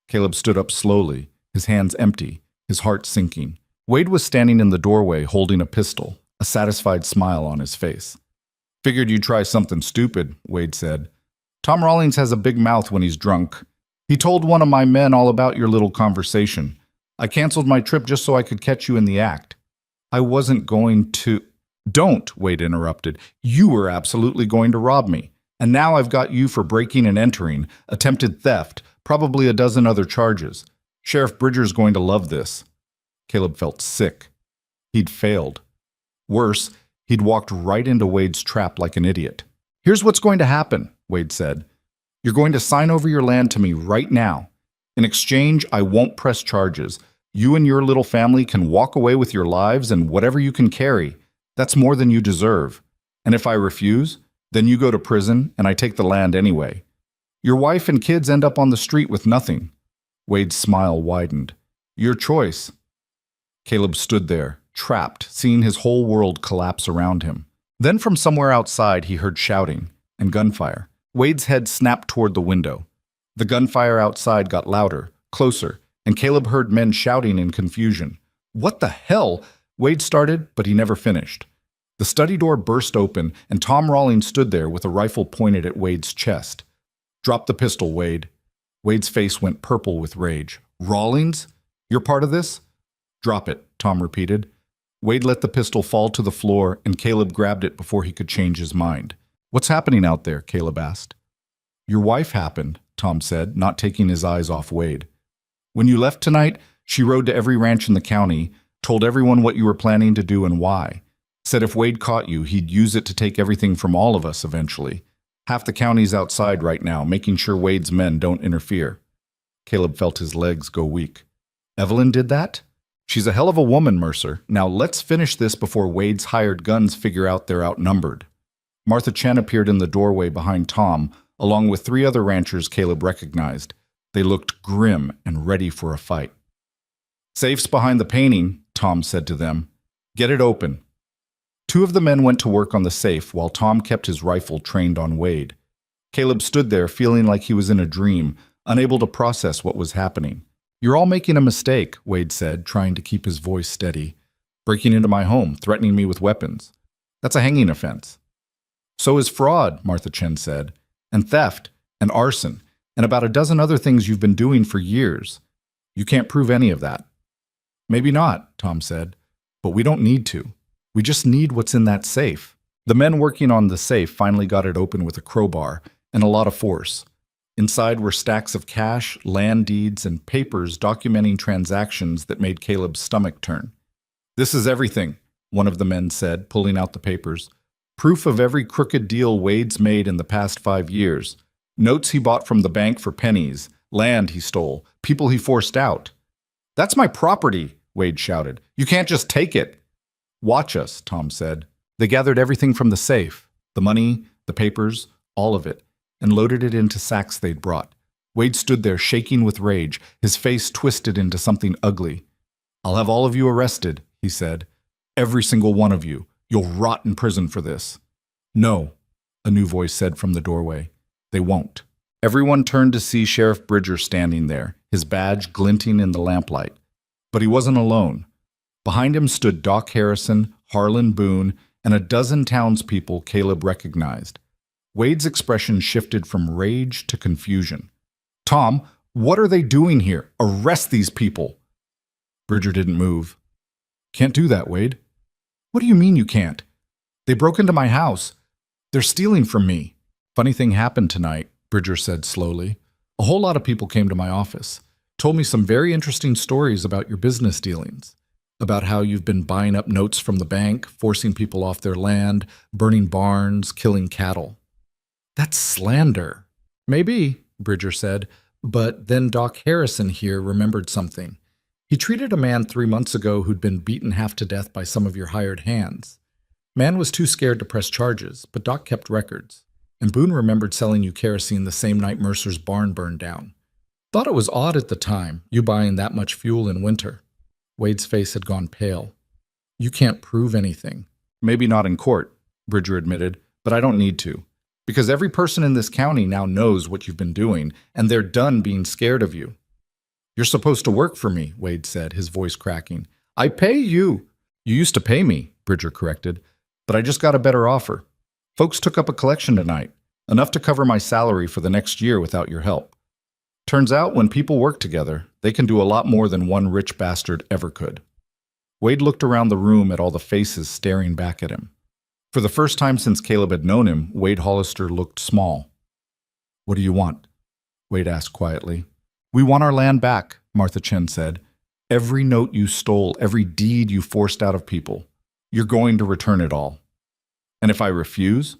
Caleb stood up slowly, his hands empty, his heart sinking. Wade was standing in the doorway holding a pistol, a satisfied smile on his face. "Figured you'd try something stupid," Wade said. "Tom Rawlings has a big mouth when he's drunk. He told one of my men all about your little conversation. I canceled my trip just so I could catch you in the act. I wasn't going to—" "Don't," Wade interrupted. "You were absolutely going to rob me. And now I've got you for breaking and entering, attempted theft, probably a dozen other charges. Sheriff Bridger's going to love this." Caleb felt sick. He'd failed. Worse, he'd walked right into Wade's trap like an idiot. "Here's what's going to happen," Wade said. "You're going to sign over your land to me right now. In exchange, I won't press charges. You and your little family can walk away with your lives and whatever you can carry. That's more than you deserve. And if I refuse, then you go to prison and I take the land anyway. Your wife and kids end up on the street with nothing." Wade's smile widened. "Your choice." Caleb stood there, trapped, seeing his whole world collapse around him. Then from somewhere outside he heard shouting and gunfire. Wade's head snapped toward the window. The gunfire outside got louder, closer, and Caleb heard men shouting in confusion. "What the hell?" Wade started, but he never finished. The study door burst open, and Tom Rawlings stood there with a rifle pointed at Wade's chest. "Drop the pistol, Wade." Wade's face went purple with rage. "Rawlings? You're part of this?" "Drop it," Tom repeated. Wade let the pistol fall to the floor, and Caleb grabbed it before he could change his mind. "What's happening out there?" Caleb asked. "Your wife happened," Tom said, not taking his eyes off Wade. "When you left tonight, she rode to every ranch in the county, told everyone what you were planning to do and why. Said if Wade caught you, he'd use it to take everything from all of us eventually. Half the county's outside right now, making sure Wade's men don't interfere." Caleb felt his legs go weak. "Evelyn did that? She's a hell of a woman, Mercer. Now let's finish this before Wade's hired guns figure out they're outnumbered." Martha Chen appeared in the doorway behind Tom, along with 3 other ranchers Caleb recognized. They looked grim and ready for a fight. "Safe's behind the painting," Tom said to them. "Get it open." 2 of the men went to work on the safe while Tom kept his rifle trained on Wade. Caleb stood there feeling like he was in a dream, unable to process what was happening. "You're all making a mistake," Wade said, trying to keep his voice steady. "Breaking into my home, threatening me with weapons. That's a hanging offense." "So is fraud," Martha Chen said, "and theft, and arson, and about a dozen other things you've been doing for years. You can't prove any of that." "Maybe not," Tom said, "but we don't need to. We just need what's in that safe." The men working on the safe finally got it open with a crowbar and a lot of force. Inside were stacks of cash, land deeds, and papers documenting transactions that made Caleb's stomach turn. "This is everything," one of the men said, pulling out the papers. "Proof of every crooked deal Wade's made in the past 5 years. Notes he bought from the bank for pennies, Land he stole, people he forced out. That's my property, Wade shouted. You can't just take it. Watch us, Tom said. They gathered everything from the safe, the money, the papers, all of it, and loaded it into sacks they'd brought. Wade stood there shaking with rage, his face twisted into something ugly. I'll have all of you arrested, he said. Every single one of you. You'll rot in prison for this. No, a new voice said from the doorway. They won't. Everyone turned to see Sheriff Bridger standing there, his badge glinting in the lamplight. But he wasn't alone. Behind him stood Doc Harrison, Harlan Boone, and a dozen townspeople Caleb recognized. Wade's expression shifted from rage to confusion. Tom, what are they doing here? Arrest these people. Bridger didn't move. Can't do that, Wade. What do you mean you can't? They broke into my house. They're stealing from me. Funny thing happened tonight, Bridger said slowly. A whole lot of people came to my office, told me some very interesting stories about your business dealings, about how you've been buying up notes from the bank, forcing people off their land, burning barns, killing cattle. That's slander. Maybe, Bridger said, but then Doc Harrison here remembered something. He treated a man 3 months ago who'd been beaten half to death by some of your hired hands. Man was too scared to press charges, but Doc kept records. And Boone remembered selling you kerosene the same night Mercer's barn burned down. Thought it was odd at the time, you buying that much fuel in winter. Wade's face had gone pale. You can't prove anything. Maybe not in court, Bridger admitted, but I don't need to. Because every person in this county now knows what you've been doing, and they're done being scared of you. You're supposed to work for me, Wade said, his voice cracking. I pay you. You used to pay me, Bridger corrected, but I just got a better offer. Folks took up a collection tonight, enough to cover my salary for the next year without your help. Turns out when people work together, they can do a lot more than one rich bastard ever could. Wade looked around the room at all the faces staring back at him. For the first time since Caleb had known him, Wade Hollister looked small. What do you want? Wade asked quietly. We want our land back, Martha Chen said. Every note you stole, every deed you forced out of people. You're going to return it all. And if I refuse?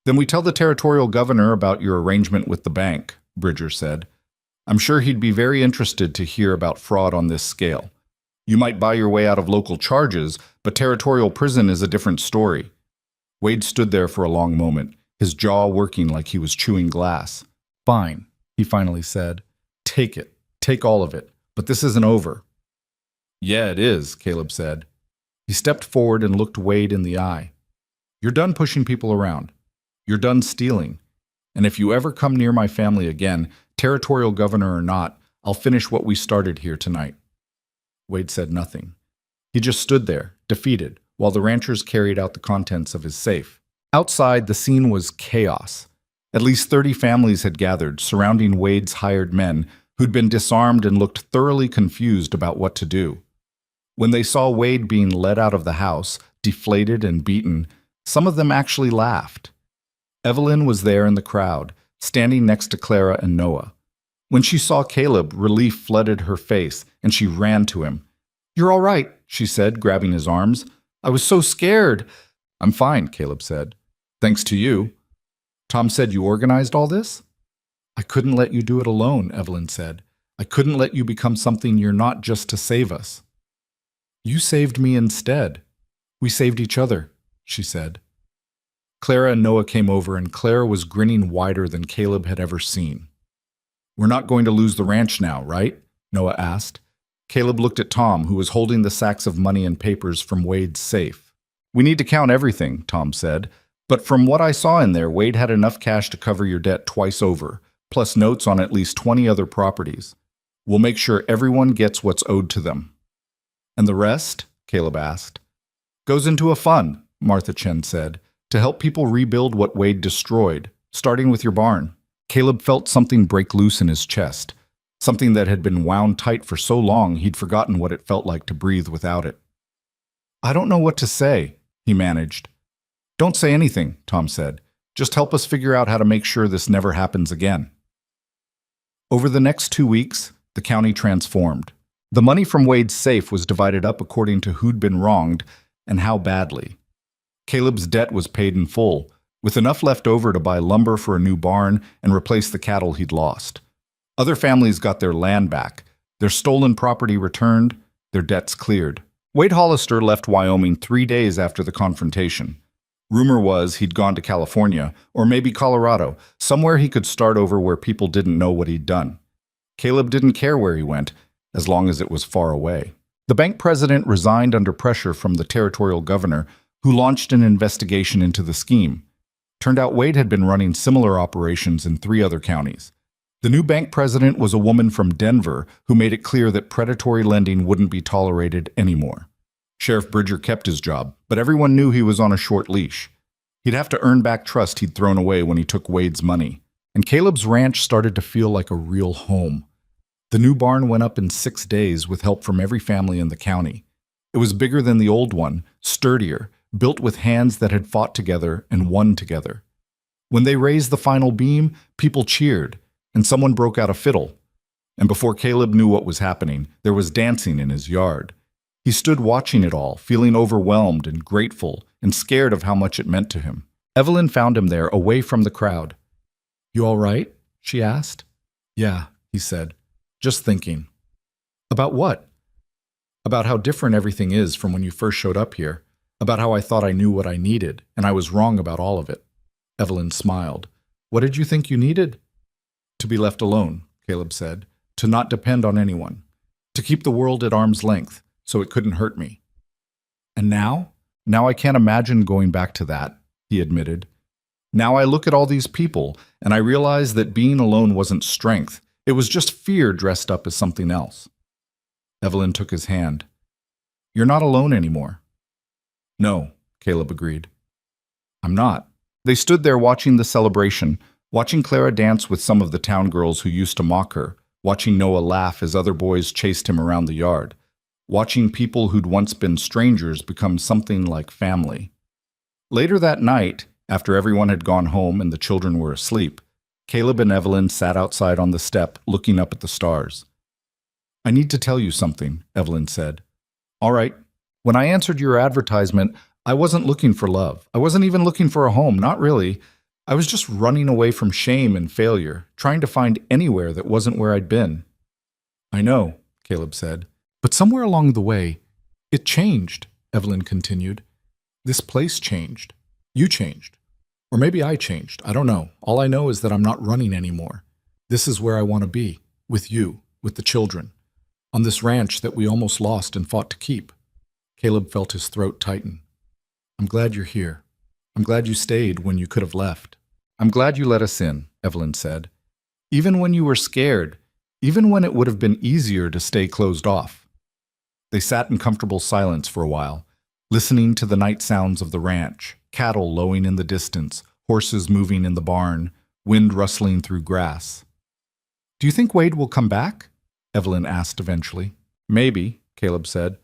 Then we tell the territorial governor about your arrangement with the bank, Bridger said. I'm sure he'd be very interested to hear about fraud on this scale. You might buy your way out of local charges, but territorial prison is a different story. Wade stood there for a long moment, his jaw working like he was chewing glass. Fine, he finally said. Take it. Take all of it. But this isn't over. Yeah, it is, Caleb said. He stepped forward and looked Wade in the eye. You're done pushing people around. You're done stealing. And if you ever come near my family again, territorial governor or not, I'll finish what we started here tonight. Wade said nothing. He just stood there, defeated, while the ranchers carried out the contents of his safe. Outside, the scene was chaos. At least 30 families had gathered, surrounding Wade's hired men, who'd been disarmed and looked thoroughly confused about what to do. When they saw Wade being led out of the house, deflated and beaten, some of them actually laughed. Evelyn was there in the crowd, standing next to Clara and Noah. When she saw Caleb, relief flooded her face, and she ran to him. You're all right, she said, grabbing his arms. I was so scared. I'm fine, Caleb said. Thanks to you. Tom said you organized all this? I couldn't let you do it alone, Evelyn said. I couldn't let you become something you're not just to save us. You saved me instead. We saved each other, she said. Clara and Noah came over, and Clara was grinning wider than Caleb had ever seen. We're not going to lose the ranch now, right? Noah asked. Caleb looked at Tom, who was holding the sacks of money and papers from Wade's safe. We need to count everything, Tom said. But from what I saw in there, Wade had enough cash to cover your debt twice over, plus notes on at least 20 other properties. We'll make sure everyone gets what's owed to them. And the rest? Caleb asked. Goes into a fund, Martha Chen said, to help people rebuild what Wade destroyed, starting with your barn. Caleb felt something break loose in his chest, something that had been wound tight for so long he'd forgotten what it felt like to breathe without it. I don't know what to say, he managed. Don't say anything, Tom said. Just help us figure out how to make sure this never happens again. Over the next 2 weeks, the county transformed. The money from Wade's safe was divided up according to who'd been wronged and how badly. Caleb's debt was paid in full, with enough left over to buy lumber for a new barn and replace the cattle he'd lost. Other families got their land back, their stolen property returned, their debts cleared. Wade Hollister left Wyoming 3 days after the confrontation. Rumor was he'd gone to California, or maybe Colorado, somewhere he could start over where people didn't know what he'd done. Caleb didn't care where he went, as long as it was far away. The bank president resigned under pressure from the territorial governor, who launched an investigation into the scheme. Turned out Wade had been running similar operations in 3 other counties. The new bank president was a woman from Denver who made it clear that predatory lending wouldn't be tolerated anymore. Sheriff Bridger kept his job, but everyone knew he was on a short leash. He'd have to earn back trust he'd thrown away when he took Wade's money. And Caleb's ranch started to feel like a real home. The new barn went up in 6 days with help from every family in the county. It was bigger than the old one, sturdier, built with hands that had fought together and won together. When they raised the final beam, people cheered, and someone broke out a fiddle. And before Caleb knew what was happening, there was dancing in his yard. He stood watching it all, feeling overwhelmed and grateful and scared of how much it meant to him. Evelyn found him there, away from the crowd. "You all right?" she asked. "Yeah," he said. "Just thinking." "About what?" "About how different everything is from when you first showed up here. About how I thought I knew what I needed, and I was wrong about all of it." Evelyn smiled. "What did you think you needed?" "To be left alone," Caleb said. "To not depend on anyone. To keep the world at arm's length, so it couldn't hurt me." "And now? Now I can't imagine going back to that," he admitted. "Now I look at all these people, and I realize that being alone wasn't strength. It was just fear dressed up as something else." Evelyn took his hand. "You're not alone anymore." "No," Caleb agreed. "I'm not." They stood there watching the celebration, watching Clara dance with some of the town girls who used to mock her, watching Noah laugh as other boys chased him around the yard, watching people who'd once been strangers become something like family. Later that night, after everyone had gone home and the children were asleep, Caleb and Evelyn sat outside on the step, looking up at the stars. "I need to tell you something," Evelyn said. "All right. When I answered your advertisement, I wasn't looking for love. I wasn't even looking for a home, not really. I was just running away from shame and failure, trying to find anywhere that wasn't where I'd been." "I know," Caleb said. "But somewhere along the way, it changed," Evelyn continued. "This place changed. You changed. Or maybe I changed. I don't know. All I know is that I'm not running anymore. This is where I want to be, with you, with the children, on this ranch that we almost lost and fought to keep." Caleb felt his throat tighten. "I'm glad you're here. I'm glad you stayed when you could have left." "I'm glad you let us in," Evelyn said. "Even when you were scared, even when it would have been easier to stay closed off." They sat in comfortable silence for a while, listening to the night sounds of the ranch, cattle lowing in the distance, horses moving in the barn, wind rustling through grass. "Do you think Wade will come back?" Evelyn asked eventually. "Maybe," Caleb said.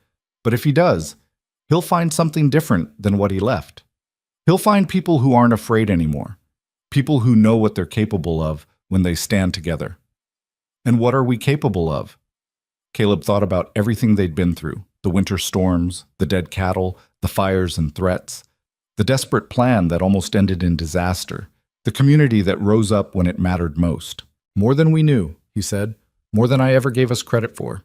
"But if he does, he'll find something different than what he left. He'll find people who aren't afraid anymore, people who know what they're capable of when they stand together." "And what are we capable of?" Caleb thought about everything they'd been through, the winter storms, the dead cattle, the fires and threats, the desperate plan that almost ended in disaster, the community that rose up when it mattered most. "More than we knew," he said, "more than I ever gave us credit for."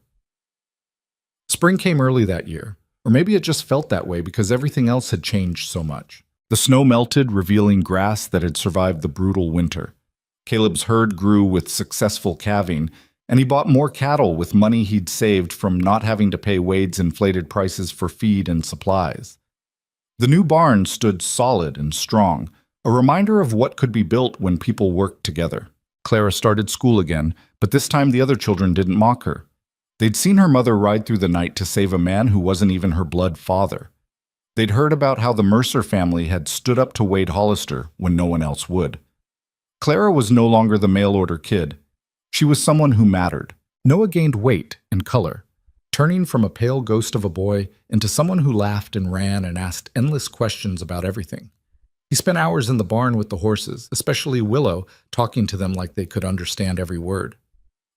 Spring came early that year, or maybe it just felt that way because everything else had changed so much. The snow melted, revealing grass that had survived the brutal winter. Caleb's herd grew with successful calving, and he bought more cattle with money he'd saved from not having to pay Wade's inflated prices for feed and supplies. The new barn stood solid and strong, a reminder of what could be built when people worked together. Clara started school again, but this time the other children didn't mock her. They'd seen her mother ride through the night to save a man who wasn't even her blood father. They'd heard about how the Mercer family had stood up to Wade Hollister when no one else would. Clara was no longer the mail-order kid. She was someone who mattered. Noah gained weight and color, turning from a pale ghost of a boy into someone who laughed and ran and asked endless questions about everything. He spent hours in the barn with the horses, especially Willow, talking to them like they could understand every word.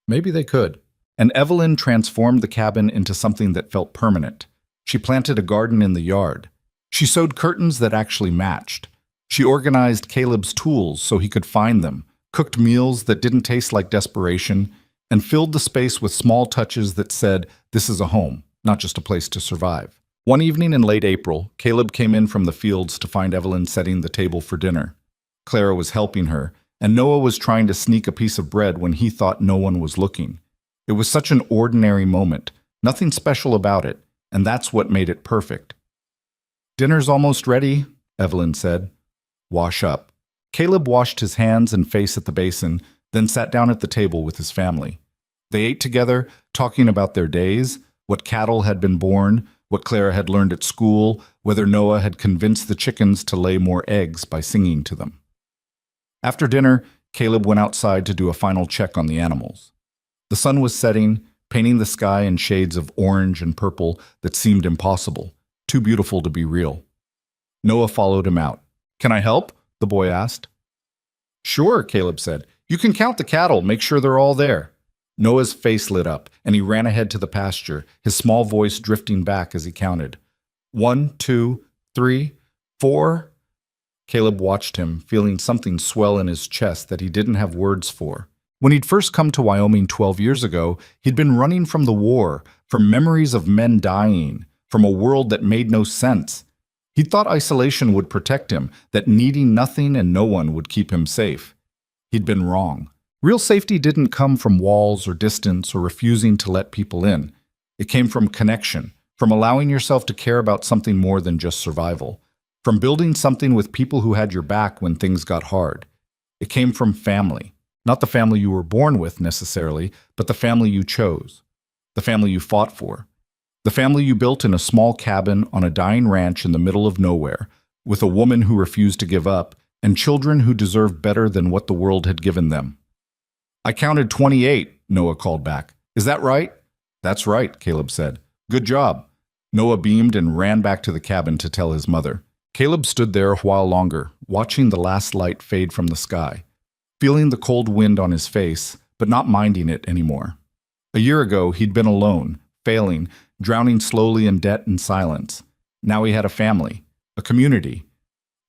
Maybe they could. And Evelyn transformed the cabin into something that felt permanent. She planted a garden in the yard. She sewed curtains that actually matched. She organized Caleb's tools so he could find them, cooked meals that didn't taste like desperation, and filled the space with small touches that said, this is a home, not just a place to survive. One evening in late April, Caleb came in from the fields to find Evelyn setting the table for dinner. Clara was helping her, and Noah was trying to sneak a piece of bread when he thought no one was looking. It was such an ordinary moment, nothing special about it, and that's what made it perfect. "Dinner's almost ready," Evelyn said. "Wash up." Caleb washed his hands and face at the basin, then sat down at the table with his family. They ate together, talking about their days, what cattle had been born, what Clara had learned at school, whether Noah had convinced the chickens to lay more eggs by singing to them. After dinner, Caleb went outside to do a final check on the animals. The sun was setting, painting the sky in shades of orange and purple that seemed impossible, too beautiful to be real. Noah followed him out. "Can I help?" the boy asked. "Sure," Caleb said. "You can count the cattle, make sure they're all there." Noah's face lit up, and he ran ahead to the pasture, his small voice drifting back as he counted. 1, 2, 3, 4. Caleb watched him, feeling something swell in his chest that he didn't have words for. When he'd first come to Wyoming 12 years ago, he'd been running from the war, from memories of men dying, from a world that made no sense. He thought isolation would protect him, that needing nothing and no one would keep him safe. He'd been wrong. Real safety didn't come from walls or distance or refusing to let people in. It came from connection, from allowing yourself to care about something more than just survival, from building something with people who had your back when things got hard. It came from family, not the family you were born with necessarily, but the family you chose, the family you fought for, the family you built in a small cabin on a dying ranch in the middle of nowhere, with a woman who refused to give up, and children who deserved better than what the world had given them. "I counted 28, Noah called back. "Is that right?" "That's right," Caleb said. "Good job." Noah beamed and ran back to the cabin to tell his mother. Caleb stood there a while longer, watching the last light fade from the sky, feeling the cold wind on his face, but not minding it anymore. A year ago, he'd been alone, failing, drowning slowly in debt and silence. Now he had a family, a community,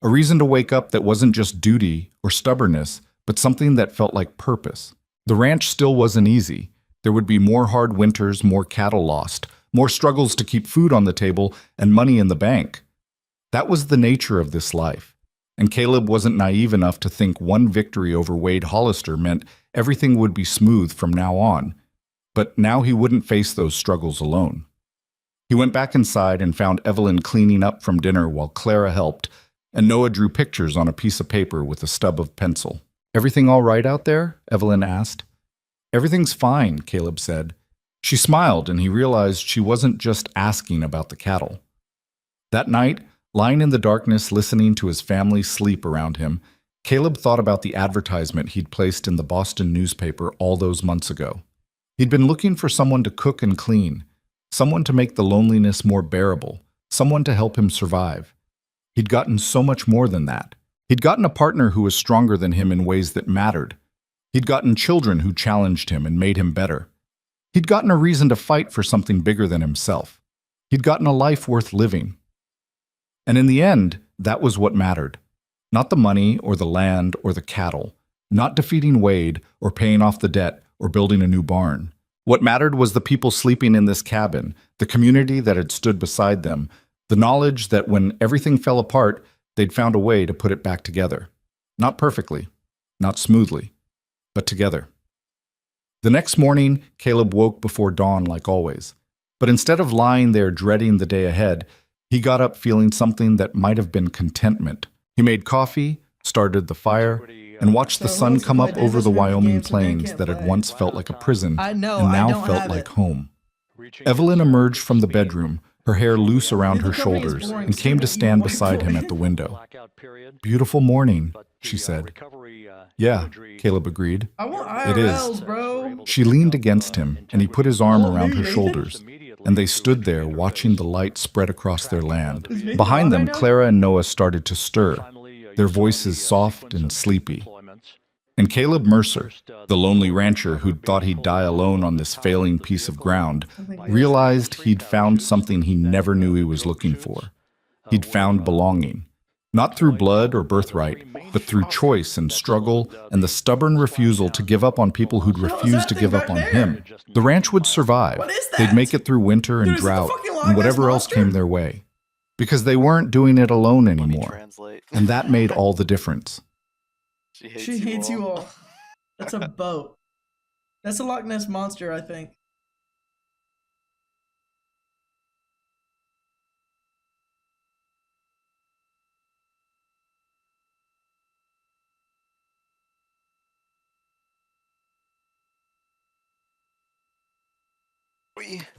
a reason to wake up that wasn't just duty or stubbornness, but something that felt like purpose. The ranch still wasn't easy. There would be more hard winters, more cattle lost, more struggles to keep food on the table and money in the bank. That was the nature of this life. And Caleb wasn't naive enough to think one victory over Wade Hollister meant everything would be smooth from now on. But now he wouldn't face those struggles alone. He went back inside and found Evelyn cleaning up from dinner while Clara helped, and Noah drew pictures on a piece of paper with a stub of pencil. "Everything all right out there?" Evelyn asked. "Everything's fine," Caleb said. She smiled, and he realized she wasn't just asking about the cattle. That night, lying in the darkness listening to his family sleep around him, Caleb thought about the advertisement he'd placed in the Boston newspaper all those months ago. He'd been looking for someone to cook and clean, someone to make the loneliness more bearable, someone to help him survive. He'd gotten so much more than that. He'd gotten a partner who was stronger than him in ways that mattered. He'd gotten children who challenged him and made him better. He'd gotten a reason to fight for something bigger than himself. He'd gotten a life worth living. And in the end, that was what mattered. Not the money or the land or the cattle, not defeating Wade or paying off the debt or building a new barn. What mattered was the people sleeping in this cabin, the community that had stood beside them, the knowledge that when everything fell apart, they'd found a way to put it back together. Not perfectly, not smoothly, but together. The next morning, Caleb woke before dawn like always. But instead of lying there dreading the day ahead, he got up feeling something that might have been contentment. He made coffee, started the fire, and watched the sun come up over the Wyoming plains that had once felt like a prison and now felt like home. Evelyn emerged from the bedroom, her hair loose around her shoulders, and came to stand beside him at the window. "Beautiful morning," she said. "Yeah," Caleb agreed. "It is." Bro. She leaned against him, and he put his arm around her shoulders, and they stood there watching the light spread across their land. Behind them, Clara and Noah started to stir, their voices soft and sleepy. And Caleb Mercer, the lonely rancher who'd thought he'd die alone on this failing piece of ground, realized he'd found something he never knew he was looking for. He'd found belonging. Not through blood or birthright, but through choice and struggle and the stubborn refusal to give up on people who'd refuse to give up on him. The ranch would survive. What is that? They'd make it through winter and Dude, is it the drought fucking Loch and Ness whatever else Monster? came their way. Because they weren't doing it alone anymore. Translate. And that made all the difference. She hates you all. That's a boat. That's a Loch Ness Monster, I think.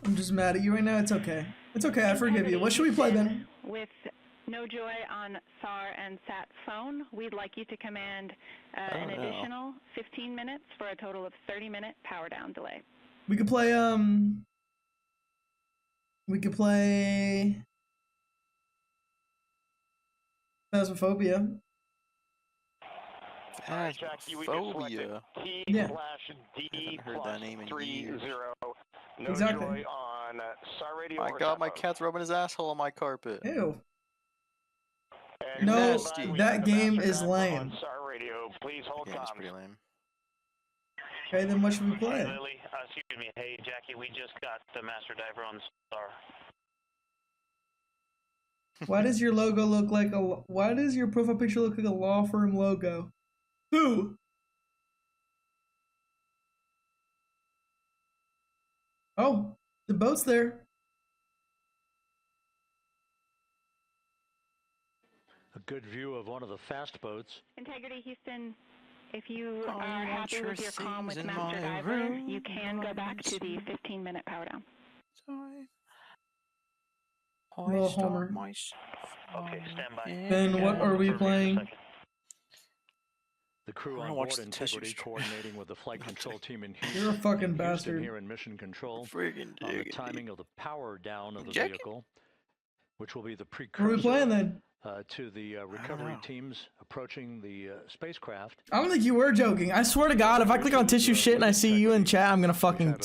I'm just mad at you right now. It's okay. It's okay. I forgive you. What should we play, Ben? With no joy on SAR and SAT phone, we'd like you to command an additional 15 minutes for a total of 30-minute power down delay. We could play, Phasmophobia. Phasmophobia. Yeah. I haven't heard that name in years. Exactly. My god, my cat's rubbing his asshole on my carpet. Ew. No, that game is lame. Game's pretty lame. Okay, then what should we play? Lily, excuse me. Hey, Jackie, we just got the Master Diver on the Star. Why does your logo look like a... Why does your profile picture look like a law firm logo? Who? Oh, the boat's there. A good view of one of the fast boats. Integrity Houston, if you are happy with your comm with Master Diver, you can go back to the 15-minute power down. Little Homer. Okay, stand by. Ben, what are we playing? The crew on board Integrity coordinating with the flight control team in Houston. You're a fucking Houston bastard. here in mission control Friggin' on the diggity. timing of the power down of the Jackie? vehicle, which will be the What are we playing precursor then? to the recovery teams approaching the spacecraft. I don't think you were joking. I swear to God, if I click on tissue shit and I see you in chat, I'm gonna fucking